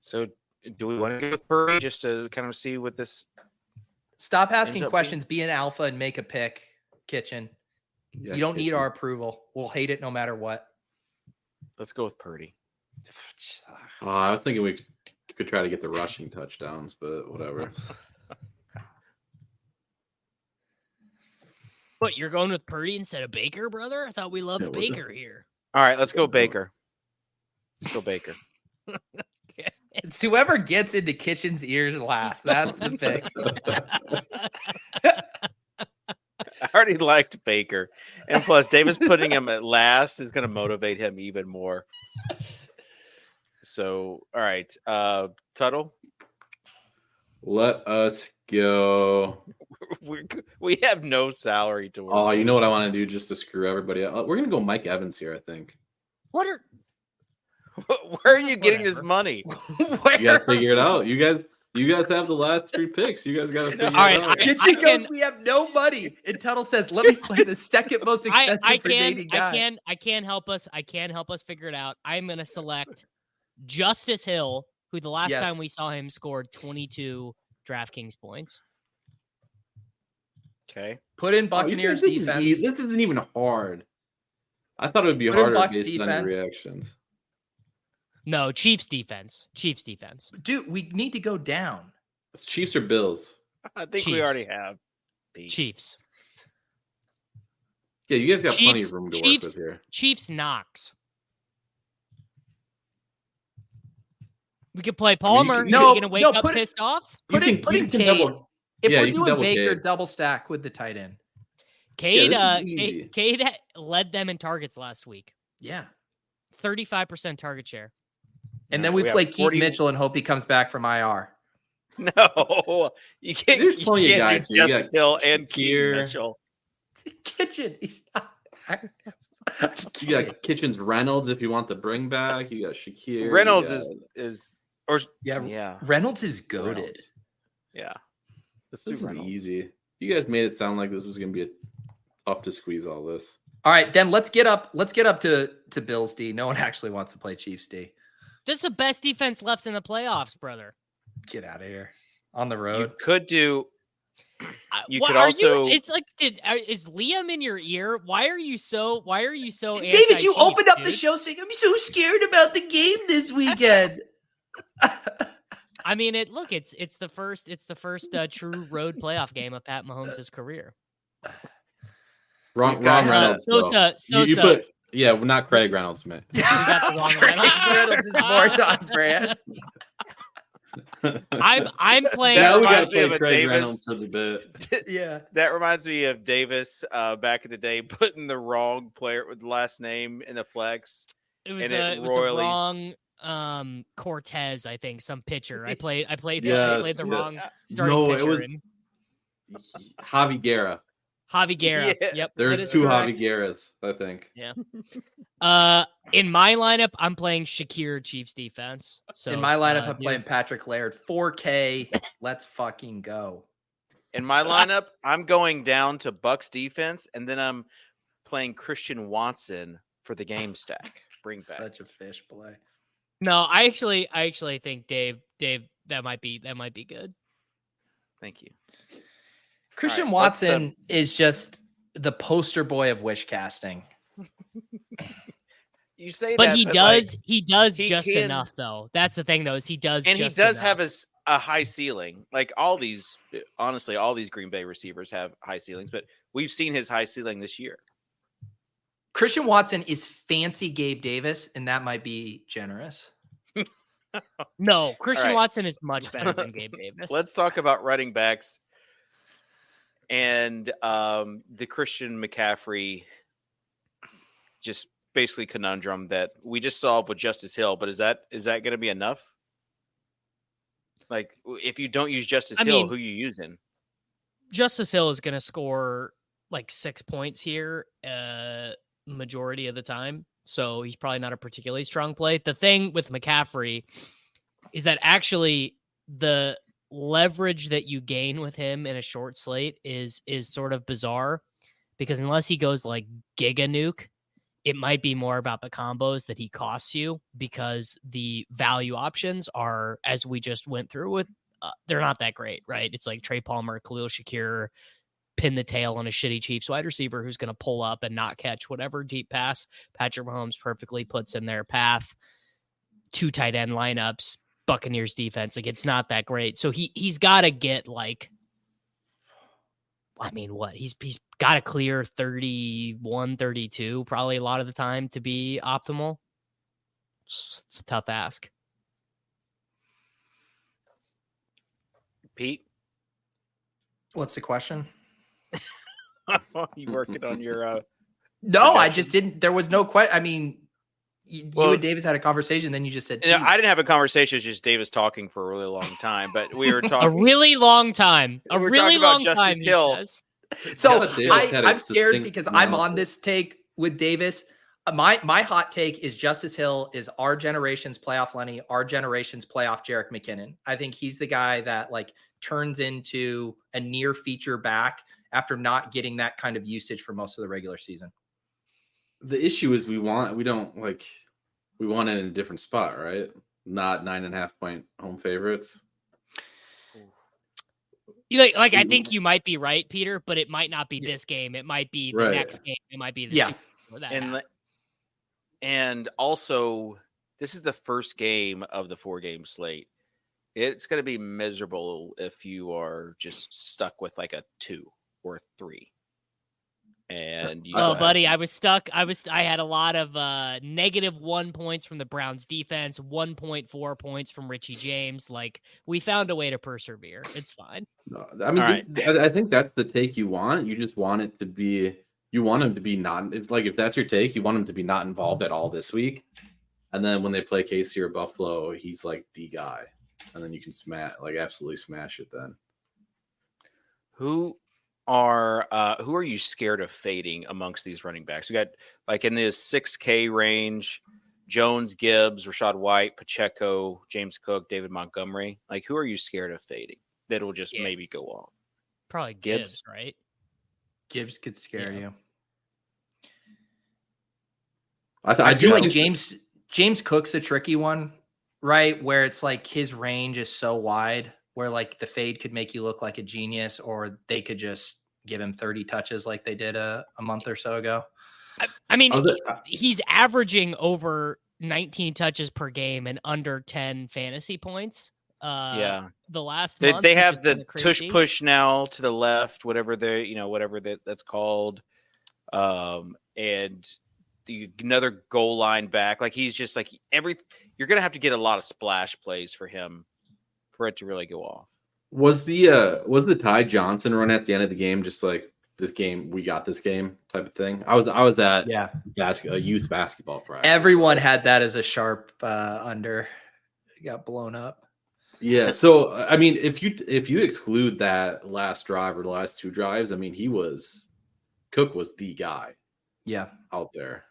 So do we want to go with Purdy just to kind of see what this? Stop Ends asking up questions. Be an alpha and make a pick, Kitchen. Yeah, You don't need Kitchen. our approval. We'll hate it no matter what. Let's go with Purdy. I was thinking we could try to get the rushing touchdowns, but whatever. What, you're going with Purdy instead of Baker, brother? I thought we loved Baker here. All right, let's go Baker. Let's go Baker. It's whoever gets into Kitchen's ears last. That's the pick. I already liked Baker. And plus, Davis putting him at last is going to motivate him even more. So, all right. Tuttle? Let us go. We have no salary to work. Oh, you know what I want to do just to screw everybody up? We're going to go Mike Evans here, I think. What are... Where are you getting this money? You got to figure it out. You guys have the last 3 picks. You guys got to figure it out. Kitchen goes, we have no money. And Tuttle says, let me play the second most expensive for dating guy. I can help us figure it out. I'm going to select Justice Hill, who the last time we saw him scored 22 DraftKings points. Okay. Put in Buccaneers defense. This isn't even hard. I thought it would be harder based on your reactions. No, Chiefs defense. Dude, we need to go down. It's Chiefs or Bills? I think we already have. Chiefs. Yeah, you guys got plenty of room to work with here. Chiefs Knox. We could play Palmer. Is he going to wake up pissed off? Put in Cade. If we're doing Baker, double stack with the tight end. Cade led them in targets last week. Yeah. 35% target share. And then we play Keaton Mitchell and hope he comes back from IR. No, you can't. There's plenty of guys. Justice Hill and Keaton Mitchell. Kitchen, he's not. You got Kitchens Reynolds if you want the bring back. You got Shakir. Reynolds yeah. Reynolds is goated. Yeah, this is easy. You guys made it sound like this was going to be tough to squeeze all this. All right, then let's get up to Bills D. No one actually wants to play Chiefs D. This is the best defense left in the playoffs, brother. Get out of here. On the road. You could do. You could also. It's like, is Liam in your ear? Why are you so? David, you opened up the show saying, "I'm so scared about the game this weekend." I mean, it's the first true road playoff game of Pat Mahomes' career. Wrong Reynolds. Sosa. Yeah, we're not Craig Reynolds, man. We got the wrong Reynolds. Reynolds is more on brand. I'm playing. Now we got to play Craig Reynolds for the bit. Yeah, that reminds me of Davis back in the day putting the wrong player with the last name in the flex. It was the wrong Cortez, I think, some pitcher. I played the wrong starting pitcher. It was Javi Guerra. Javi Guerra. Yeah. Yep. There's 2 Javi Guerras, I think. Yeah. In my lineup, I'm playing Shakir Chiefs defense. So in my lineup, I'm playing Patrick Laird. 4K. Let's fucking go. In my lineup, I'm going down to Bucks defense, and then I'm playing Christian Watson for the game stack. Bring back. Such a fish play. No, I actually think Dave, that might be good. Thank you. Christian Watson is just the poster boy of wish casting. You say but that, he does just enough though. That's the thing though, is he does have a high ceiling. Like all these Green Bay receivers have high ceilings, but we've seen his high ceiling this year. Christian Watson is fancy Gabe Davis, and that might be generous. No, Christian Watson is much better than Gabe Davis. Let's talk about running backs. And the Christian McCaffrey just basically conundrum that we just solved with Justice Hill. But is that going to be enough? Like, if you don't use Justice Hill, who are you using? Justice Hill is going to score like 6 points here majority of the time. So he's probably not a particularly strong play. The thing with McCaffrey is that actually the leverage that you gain with him in a short slate is sort of bizarre, because unless he goes like giga nuke, it might be more about the combos that he costs you, because the value options are, as we just went through with, they're not that great, right? It's like Trey Palmer, Khalil Shakir, pin the tail on a shitty Chiefs wide receiver who's going to pull up and not catch whatever deep pass Patrick Mahomes perfectly puts in their path. 2 tight end lineups, Buccaneers defense, like it's not that great. So he's got to get like, I mean, what he's got to clear 31, 32 probably a lot of the time to be optimal. It's a tough ask. Pete, What's the question? you working on your? No, I projection? just didn't. There was no question. I mean, you Well, and Davis had a conversation, then you just said, You know, I didn't have a conversation. It's just Davis talking for a really long time, but we were A talking. really long time. A We're really talking about long Justice time. Hill. He says. So Davis had a I'm scared succinct because I'm on analysis. this take with Davis. My hot take is Justice Hill is our generation's playoff Lenny, our generation's playoff Jerick McKinnon. I think he's the guy that like turns into a near feature back after not getting that kind of usage for most of the regular season. The issue is we want it in a different spot, right? Not 9.5 point home favorites. Like I think you might be right, Peter, but it might not be this game. It might be the Right. next game. It might be the Super Bowl that happens. And also, this is the first game of the 4-game slate. It's going to be miserable if you are just stuck with like a 2 or a 3. And you buddy, I was stuck. I had a lot of -1 points from the Browns defense, 1.4 points from Richie James. Like we found a way to persevere. It's fine. No, I mean, I think that's the take you want. You just want it to be. You want him to be not. If that's your take, you want him to be not involved at all this week. And then when they play KC or Buffalo, he's like the guy, and then you can absolutely smash it. Then Who are you scared of fading amongst these running backs? We got like in this 6K range, Jones, Gibbs, Rachaad White, Pacheco, James Cook, David Montgomery. Like, who are you scared of fading that will just maybe go off? Probably Gibbs, right? Gibbs could scare you. I feel like James Cook's a tricky one, right? Where it's like his range is so wide where like the fade could make you look like a genius, or they could just give him 30 touches like they did a month or so ago. I mean, he's averaging over 19 touches per game and under 10 fantasy points. The last month they have the tush push now to the left, whatever that's called, and another goal line back. Like he's just like you're gonna have to get a lot of splash plays for him for it to really go off. Was the Ty Johnson run at the end of the game just like this game? We got this game type of thing. I was at a youth basketball practice. Everyone had that as a sharp under. It got blown up. Yeah. So I mean, if you exclude that last drive or the last 2 drives, I mean, Cook was the guy. Yeah, out there.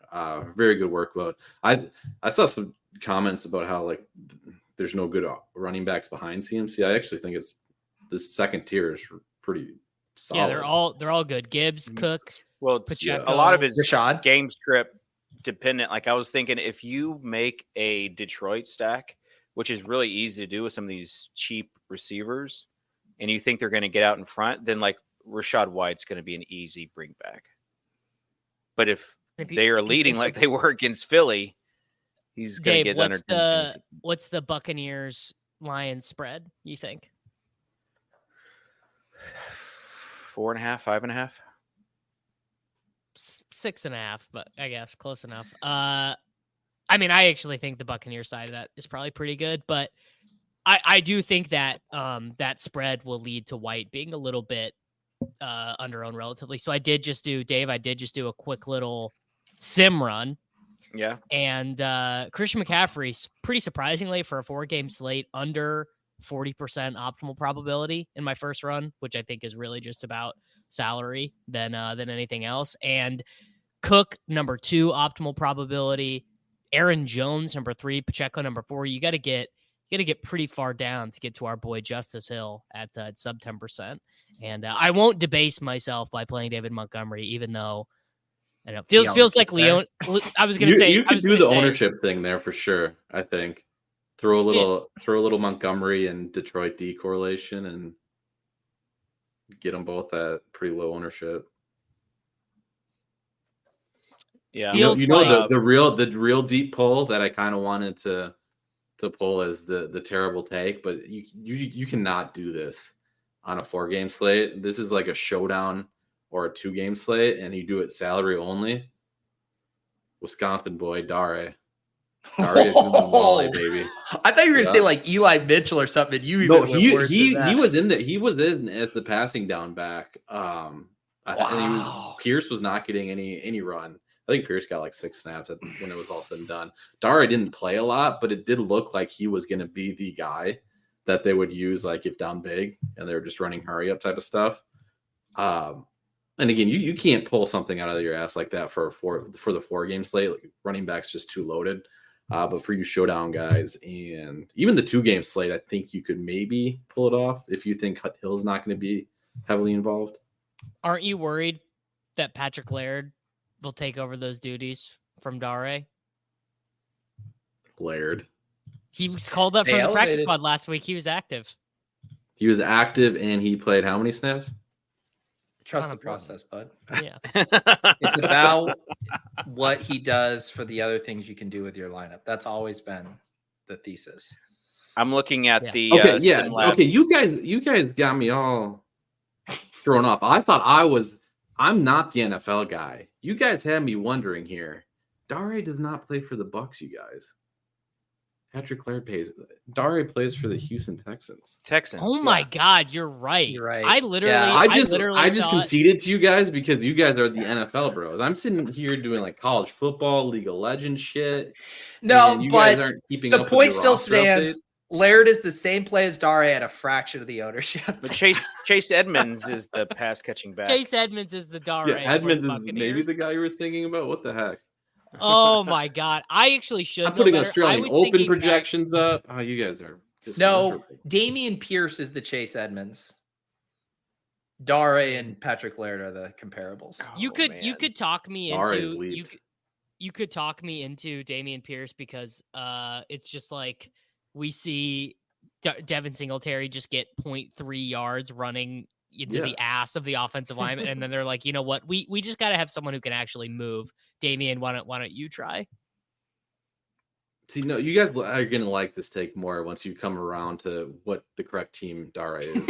Very good workload. I saw some comments about how like there's no good running backs behind CMC. I actually think the second tier is pretty solid. Yeah, they're all good. Gibbs, Cook. Well, Pacheco, a lot of his Rachaad. game script dependent. Like I was thinking, if you make a Detroit stack, which is really easy to do with some of these cheap receivers, and you think they're going to get out in front, then like Rachaad White's going to be an easy bring back. But if they are leading like they were against Philly, he's going to get under. What's the Buccaneers Lions spread, you think? 4.5, 5.5, 6.5, but I guess close enough. I mean, I actually think the Buccaneers side of that is probably pretty good, but I do think that that spread will lead to White being a little bit under-owned relatively. So I did just do a quick little sim run. Yeah. And Christian McCaffrey, pretty surprisingly for a 4-game slate, under 40% optimal probability in my first run, which I think is really just about salary than anything else. And Cook, number 2 optimal probability. Aaron Jones, number 3. Pacheco, number 4. You got to get pretty far down to get to our boy Justice Hill at sub 10%. And I won't debase myself by playing David Montgomery, even though I know feels like Leon. I was going to say you could do the ownership thing there for sure. I think throw a little Montgomery and Detroit D correlation and get them both at pretty low ownership. Yeah, the real deep pull that I kind of wanted to pull as the terrible take, but you cannot do this on a 4-game slate. This is like a showdown or a 2-game slate, and you do it salary only. Wisconsin boy, Dare. Dare baby. I thought you were going to say like Eli Mitchell or something. You even he was in there. He was in as the passing down back. And Pierce was not getting any run. I think Pierce got like 6 snaps when it was all said and done. Dare didn't play a lot, but it did look like he was going to be the guy that they would use like if down big and they were just running hurry up type of stuff. And again, you can't pull something out of your ass like that for the 4-game slate. Like, running back's just too loaded. But for you showdown guys and even the 2-game slate, I think you could maybe pull it off if you think Hill's not going to be heavily involved. Aren't you worried that Patrick Laird will take over those duties from Dare? Laird. He was called up from the practice squad last week. He was active. He was active and he played how many snaps? Trust the process, bud. Yeah. It's about what he does for the other things you can do with your lineup. That's always been the thesis. I'm looking at the sim labs. Okay, you guys got me all thrown off. I thought I'm not the NFL guy. You guys had me wondering here. Dare does not play for the Bucs, you guys. Patrick Laird Dare plays for the Houston Texans. Oh my God, you're right. You're right. I just conceded to you guys because you guys are the NFL bros. I'm sitting here doing like college football, League of Legends shit. No, you but guys aren't keeping the up point with still roster stands. updates. Laird is the same play as Dare at a fraction of the ownership. But Chase Edmonds is the pass catching back. Chase Edmonds is the Dare. Yeah, Edmonds is maybe the guy you were thinking about. What the heck? Oh my God! I actually should. I'm putting know better. Australian Open projections up. Oh, you guys are just miserable. Damian Pierce is the Chase Edmonds. Dare and Patrick Laird are the comparables. You could talk me into you could talk me into Damian Pierce because it's just like we see Devin Singletary just get 0.3 yards running into the ass of the offensive lineman, and then they're like, you know what, we just got to have someone who can actually move. Damian, why don't you try? See, no, you guys are gonna like this take more once you come around to what the correct team Dare is.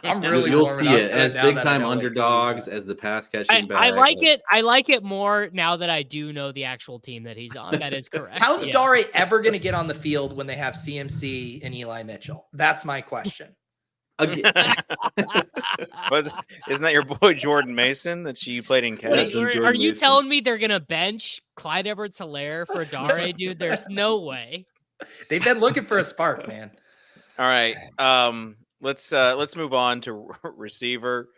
I'm really you'll see it as big time underdogs, as the pass catching back. I like it. I like it more now that I do know the actual team that he's on. That is correct. How's Dare ever going to get on the field when they have CMC and Eli Mitchell? That's my question. But isn't that your boy Jordan Mason that you played in catch? Are you telling me they're gonna bench Clyde Edwards-Helaire for Dare, dude? There's no way. They've been looking for a spark, man. All right, let's move on to receiver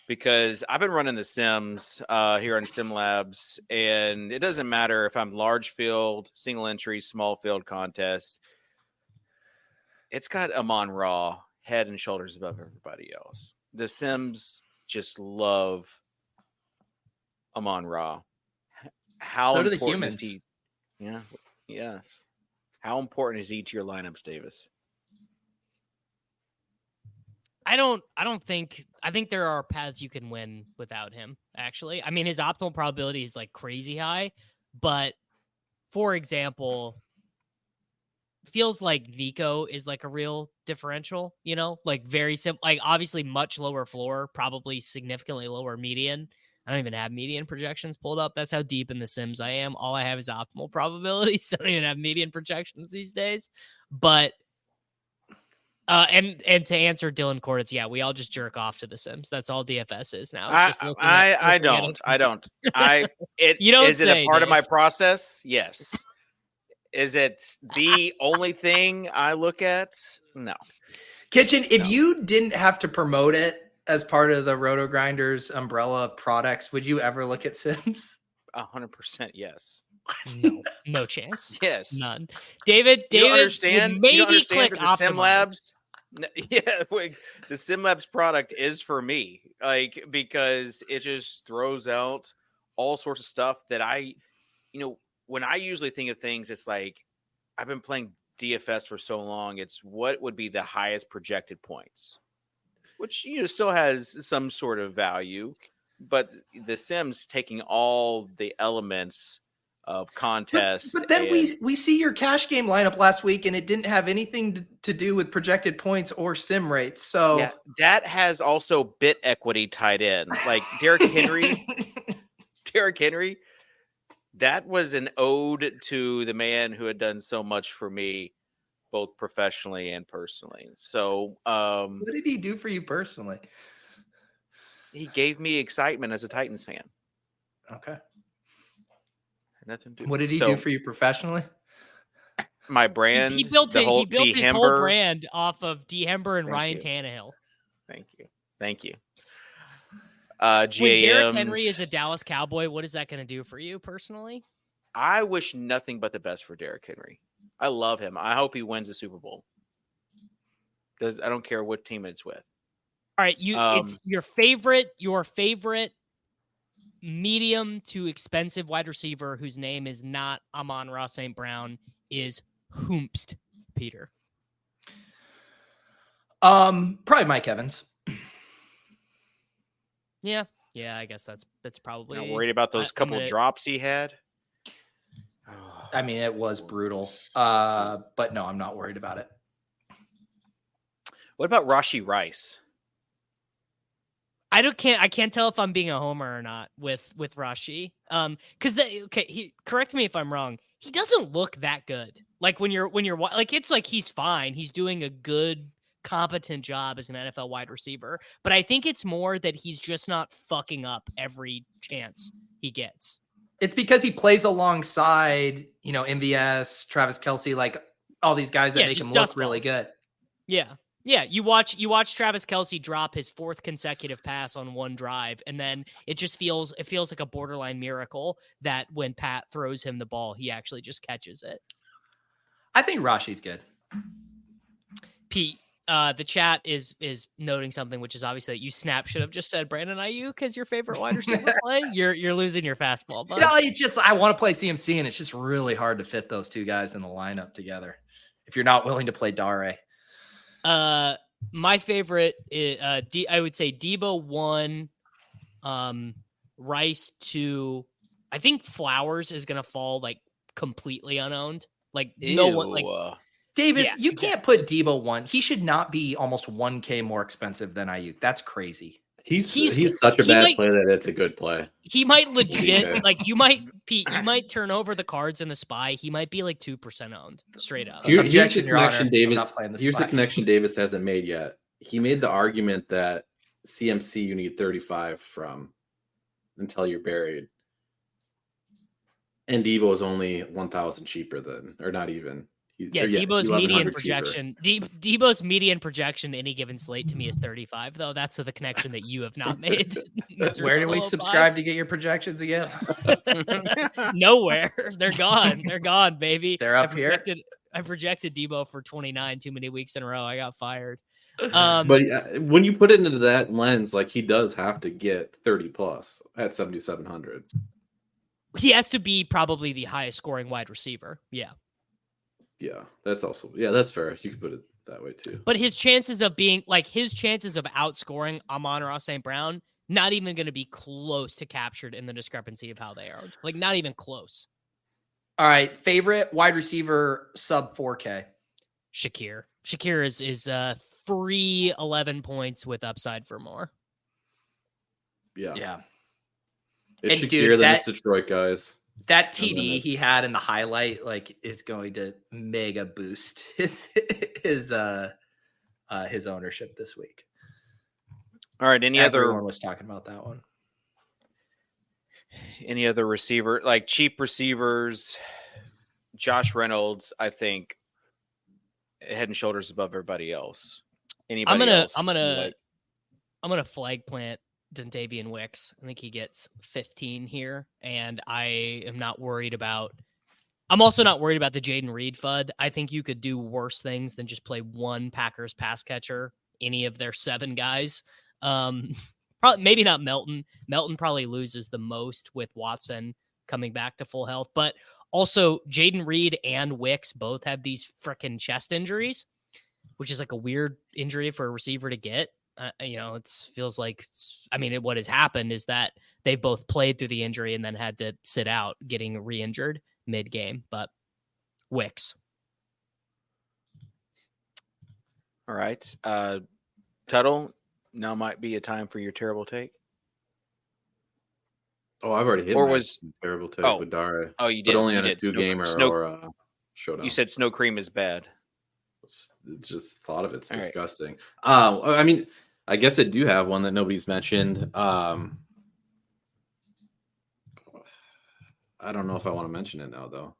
because I've been running the Sims here on Sim Labs, and it doesn't matter if I'm large field, single entry, small field contest. It's got Amon-Ra head and shoulders above everybody else. The Sims just love Amon-Ra. How so do the important humans. is he? Yeah. Yes. How important is he to your lineups, Davis? I think there are paths you can win without him, actually. I mean, his optimal probability is like crazy high, but for example, feels like Nico is like a real differential, you know, like very simple, like obviously much lower floor, probably significantly lower median. I don't even have median projections pulled up. That's how deep in the Sims I am. All I have is optimal probabilities. I don't even have median projections these days. But and to answer Dylan Corditz, yeah, we all just jerk off to the Sims. That's all DFS is now. I don't. You don't is say, it a part Dave. of my process? Yes. Is it the only thing I look at? No. Kitchen, if you didn't have to promote it as part of the Roto Grinders umbrella products, would you ever look at Sims? 100% yes. No chance. Yes. None. David, You don't understand? maybe You don't understand click that the Sim optimize. Labs? The Sim Labs product is for me, like, because it just throws out all sorts of stuff that when I usually think of things, it's like I've been playing DFS for so long. It's what would be the highest projected points, which still has some sort of value, but the Sims taking all the elements of contests. But then we see your cash game lineup last week, and it didn't have anything to do with projected points or sim rates. So yeah, that has also bit equity tied in. Like Derrick Henry, that was an ode to the man who had done so much for me, both professionally and personally. So, what did he do for you personally? He gave me excitement as a Titans fan. Okay. Nothing to do. What did he do for you professionally? My brand. He built his whole brand off of D. Hember and Ryan Tannehill. Thank you. When Derrick Henry is a Dallas Cowboy, what is that going to do for you personally? I wish nothing but the best for Derrick Henry. I love him. I hope he wins the Super Bowl. I don't care what team it's with. All right, it's your favorite medium to expensive wide receiver whose name is not Amon-Ra St. Brown is Hoomst, Peter. Probably Mike Evans. Yeah, I guess that's probably. Not worried about those couple drops he had. I mean, it was brutal. But no, I'm not worried about it. What about Rashee Rice? I can't tell if I'm being a homer or not with Rashee. Correct me if I'm wrong. He doesn't look that good. Like when you're like, it's like he's fine. He's doing a good, competent job as an NFL wide receiver. But I think it's more that he's just not fucking up every chance he gets. It's because he plays alongside, MVS, Travis Kelce, like all these guys that make him look really good. Yeah, you watch Travis Kelce drop his fourth consecutive pass on one drive, and then it feels like a borderline miracle that when Pat throws him the ball, he actually just catches it. I think Rashi's good. Pete, the chat is noting something, which is obviously that you should have just said Brandon Ayuk as your favorite wide receiver play. You're losing your fastball, bud. No, I want to play CMC, and it's just really hard to fit those two guys in the lineup together if you're not willing to play Dare. My favorite is, I would say Debo 1, Rice 2. I think Flowers is going to fall like completely unowned. Like no one, like Davis, you can't put Debo 1. He should not be almost 1K more expensive than Ayuk. That's crazy. He's such a bad play that it's a good play. He might legit Pete, you might turn over the cards in the spy. He might be like 2% owned straight up. Here's the connection Davis hasn't made yet. He made the argument that CMC you need 35 from until you're buried. And Debo is only 1,000 cheaper than, or not even. Debo's median projection. Debo's median projection any given slate to me is 35, though. That's the connection that you have not made. Where do we subscribe to get your projections again? Nowhere. They're gone. They're gone, baby. They're up here. I projected Debo for 29 too many weeks in a row. I got fired. But when you put it into that lens, like he does have to get 30 plus at 7,700. He has to be probably the highest scoring wide receiver. Yeah. Yeah, that's fair. You could put it that way too. But his chances of outscoring Amon-Ra St. Brown, not even going to be close to captured in the discrepancy of how they are. Like not even close. All right, favorite wide receiver sub 4K. Shakir is free 11 points with upside for more. Yeah. It's Shakir, then it's Detroit guys. That TD he had in the highlight is going to mega boost his ownership this week. All right, everyone was talking about that one. Any other receiver, like cheap receivers? Josh Reynolds, I think, head and shoulders above everybody else. Anybody else? I'm gonna flag plant Dontavian Wicks. I think he gets 15 here, and I'm also not worried about the Jaden Reed FUD. I think you could do worse things than just play one Packers pass catcher, any of their 7 guys. Probably maybe not Melton. Melton probably loses the most with Watson coming back to full health, but also Jaden Reed and Wicks both have these freaking chest injuries, which is like a weird injury for a receiver to get. It feels like, what has happened is that they both played through the injury and then had to sit out, getting re-injured mid-game. But Wicks. All right. Tuttle, now might be a time for your terrible take. Oh, I've already hit my terrible take with Dara. Oh, you did. But only you on did. a 2-gamer or showdown. You said snow cream is bad. Just thought of it's All disgusting. I guess I do have one that nobody's mentioned. I don't know if I want to mention it now, though.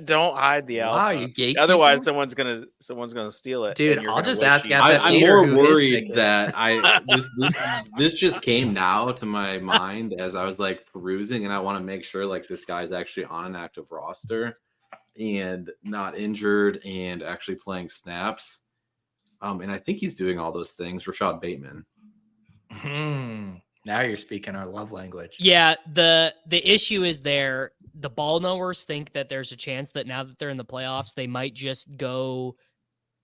Don't hide the alpha. Wow, you gatekeeper? Otherwise, someone's gonna steal it. Dude, and you're I'll gonna just wish ask you- FF I'm Peter more who his worried pick is. that this just came now to my mind as I was like perusing, and I want to make sure like this guy's actually on an active roster and not injured and actually playing snaps. And I think he's doing all those things. Rashad Bateman. Now you're speaking our love language. Yeah, the issue is there. The ball knowers think that there's a chance that now that they're in the playoffs, they might just go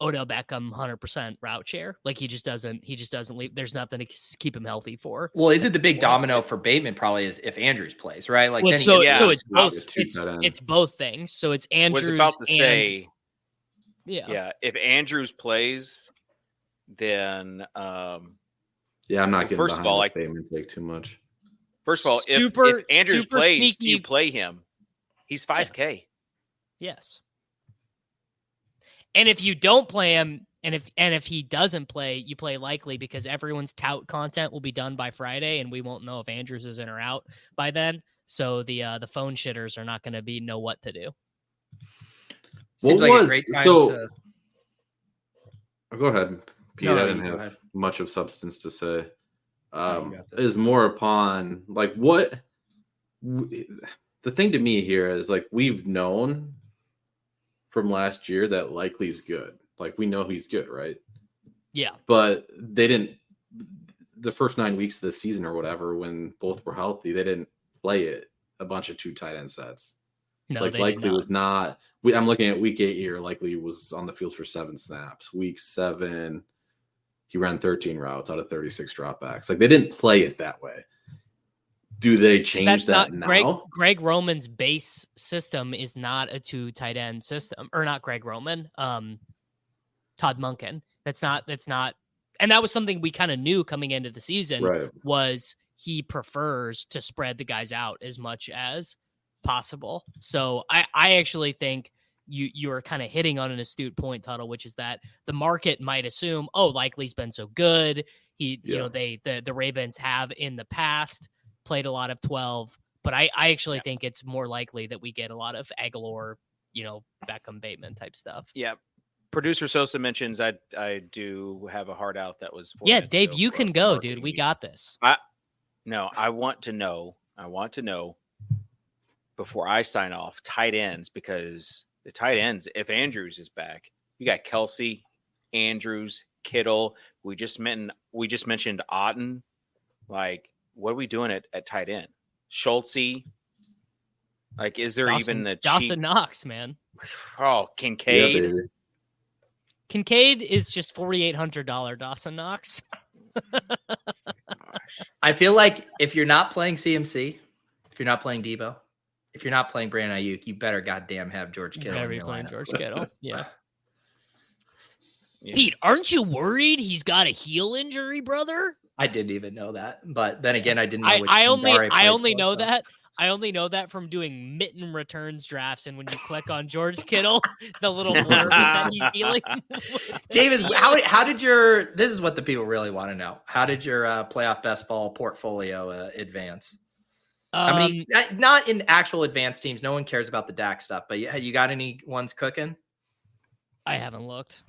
Odell Beckham 100% route share. Like he just doesn't leave. There's nothing to keep him healthy for. Well, isn't the big domino for Bateman probably is if Andrews plays, right? Like Well, then so yeah, it's both. two tight ends. It's both things. So it's Andrews. Was about to say, yeah. If Andrews plays, then Yeah, I'm not getting first of behind all, this Bateman take too much. first of all, if Andrews super plays, sneaky. do you play him? He's 5K. Yes. And if you don't play him, and if he doesn't play, you play likely because everyone's tout content will be done by Friday, and we won't know if Andrews is in or out by then. So the phone shitters are not going to know what to do. Seems like a great time to... Go ahead, Pete. No, I didn't go have ahead. much of substance to say. You got this. Is more upon like what the thing to me here is like we've known from last year that Likely's good. Like we know he's good, right? Yeah. But they didn't the first 9 weeks of the season or whatever when both were healthy, they didn't play it a bunch of 2 tight end sets. No, like they Likely did not. was not. I'm looking at week 8 here. Likely was on the field for 7 snaps. Week 7, he ran 13 routes out of 36 dropbacks. Like they didn't play it that way. Do they change that now? Greg Roman's base system is not a 2 tight end system, or not Greg Roman. Todd Monken. That's not, and that was something we kind of knew coming into the season. Right. Was he prefers to spread the guys out as much as possible. So I actually think you're kind of hitting on an astute point, Tuttle, which is that the market might assume, Likely's been so good. The Ravens have in the past played a lot of 12, but I actually think it's more likely that we get a lot of Aguilar, Beckham, Bateman type stuff. Yeah. Producer Sosa mentions I do have a hard out that was 4 Yeah, minutes Dave, ago you for can go, marketing dude. We meeting. got this. I want to know before I sign off tight ends, because the tight ends, if Andrews is back, you got Kelsey, Andrews, Kittle. We just mentioned Otten. Like, what are we doing at tight end? Schultze. Like, is there even the Dawson Knox, man? Oh, Kincaid. Yeah, baby. Kincaid is just $4,800 Dawson Knox. I feel like if you're not playing CMC, if you're not playing Debo, if you're not playing Brandon Ayuk, you better goddamn have George Kittle. Better in be your playing lineup. George Kittle. Yeah. Yeah. Pete, aren't you worried he's got a heel injury, brother? I didn't even know that, but then again, I didn't know. I only know that. I only know that from doing mitten returns drafts, and when you click on George Kittle, the little blurb is that he's healing. David, how did your? This is what the people really want to know. How did your playoff best ball portfolio advance? I mean, not in actual advanced teams. No one cares about the DAC stuff, but you got any ones cooking? I haven't looked.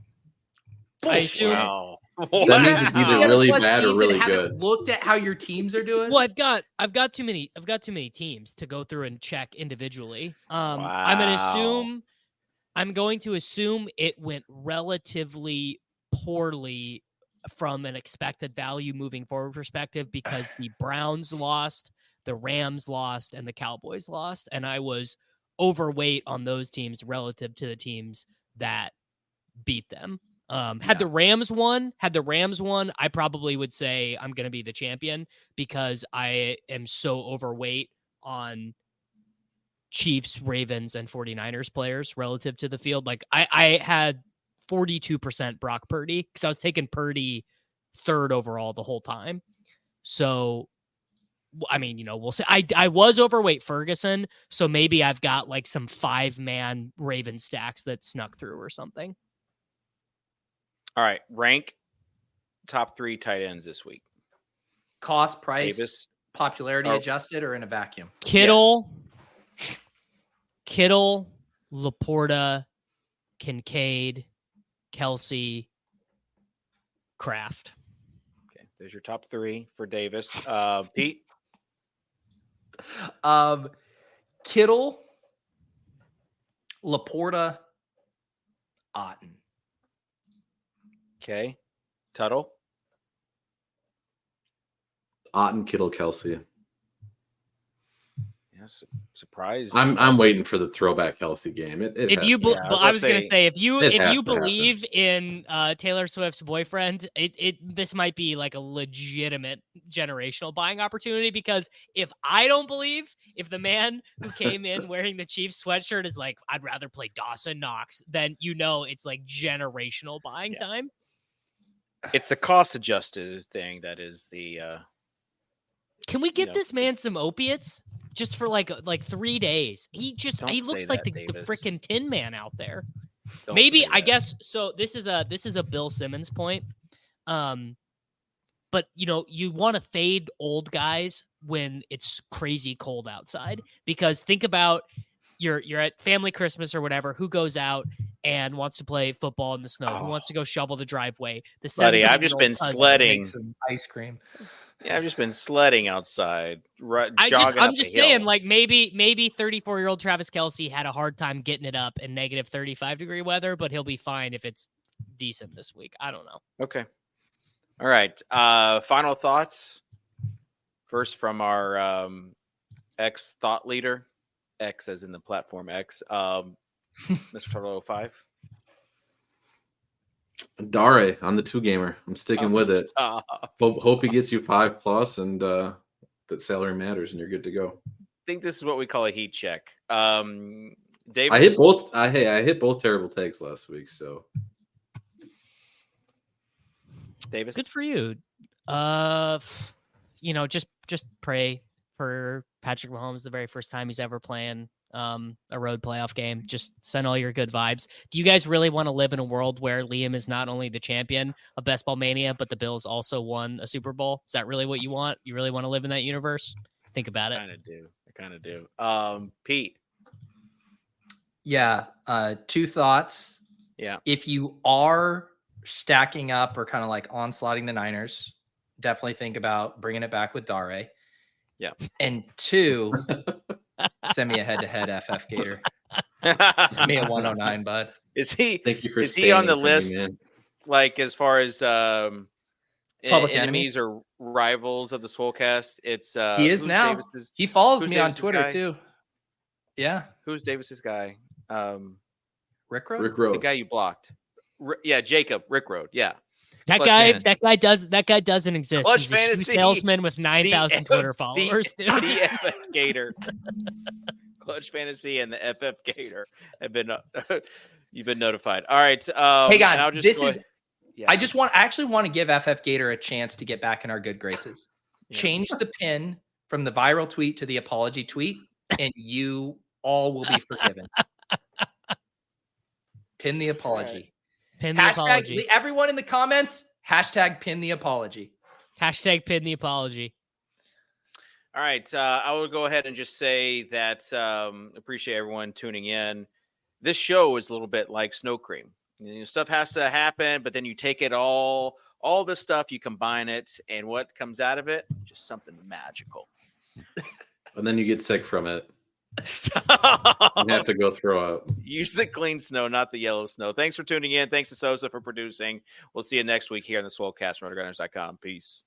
Bullshit. Wow. That means it's either really bad or really haven't good. Looked at how your teams are doing. Well, I've got too many teams to go through and check individually. I'm going to assume it went relatively poorly from an expected value moving forward perspective because the Browns lost, the Rams lost, and the Cowboys lost, and I was overweight on those teams relative to the teams that beat them. Had the Rams won, I probably would say I'm going to be the champion because I am so overweight on Chiefs, Ravens, and 49ers players relative to the field. Like I had 42% Brock Purdy because I was taking Purdy third overall the whole time. So, I mean, we'll see. I was overweight Ferguson, so maybe I've got like some 5-man Raven stacks that snuck through or something. All right. Rank top 3 tight ends this week. Cost, price, Davis. popularity adjusted, or in a vacuum? Kittle, Laporta, Kincaid, Kelsey, Kraft. Okay. There's your top 3 for Davis. Pete. Kittle, Laporta, Otten. Okay. Tuttle. Otten, Kittle, Kelsey. Yes. Surprise. I'm waiting for the throwback Kelsey game. If you, I was going to say, if you believe happen. in Taylor Swift's boyfriend, this might be like a legitimate generational buying opportunity. Because if the man who came in wearing the Chiefs sweatshirt is like, I'd rather play Dawson Knox, then it's like generational buying time. It's the cost adjusted thing that is the. Can we get this man some opiates just for like 3 days? He looks like the freaking Tin Man out there. Maybe I guess so. This is a Bill Simmons point. But you want to fade old guys when it's crazy cold outside, because think about you're at family Christmas or whatever. Who goes out and wants to play football in the snow? Who wants to go shovel the driveway? Buddy, I've just been sledding. Some ice cream. Yeah, I've just been sledding outside. I'm just saying, like maybe 34-year-old Travis Kelce had a hard time getting it up in negative 35-degree weather, but he'll be fine if it's decent this week. I don't know. Okay. All right. Final thoughts. First from our ex thought leader, X as in the platform X, Mr. Turtle 05. Dare on the 2-gamer. I'm sticking with it. Hope he gets you 5+, and that salary matters, and you're good to go. I think this is what we call a heat check. Davis, I hit both. I hit both terrible takes last week. So, Davis, good for you. Just pray for Patrick Mahomes the very first time he's ever playing a road playoff game. Just send all your good vibes. Do you guys really want to live in a world where Liam is not only the champion of Best Ball Mania, but the Bills also won a Super Bowl? Is that really what you want? You really want to live in that universe? Think about it. I kind of do. Pete. Yeah. 2 thoughts. Yeah. If you are stacking up or kind of like onslaughting the Niners, definitely think about bringing it back with Dare. Yeah. And 2, send me a head-to-head FF Gator. Send me a 109, bud. Is he? Thank you for. Is he on the list? Me, like as far as Public enemies or rivals of the Swolecast? It's he is now. He follows me on Twitter guy? too. Yeah. Who's Davis's guy? Rick Road? Rick Road. The guy you blocked. Jacob Rick Road. Yeah. That guy doesn't exist. Clutch He's Fantasy, a shoe salesman with 9,000 Twitter followers. The FF Gator. Clutch Fantasy and the FF Gator have been you've been notified. All right. Hey guys, I actually want to give FF Gator a chance to get back in our good graces. Yeah. Change the pin from the viral tweet to the apology tweet, and you all will be forgiven. Pin the apology. Pin the apology. Everyone in the comments, #pin the apology. #pin the apology. All right. I will go ahead and just say that appreciate everyone tuning in. This show is a little bit like snow cream. Stuff has to happen, but then you take it all this stuff, you combine it, and what comes out of it? Just something magical. And then you get sick from it. Stop. You have to go throw up. Use the clean snow, not the yellow snow. Thanks for tuning in. Thanks to Sosa for producing. We'll see you next week here on the Swolecast from RotoGrinders.com. Peace.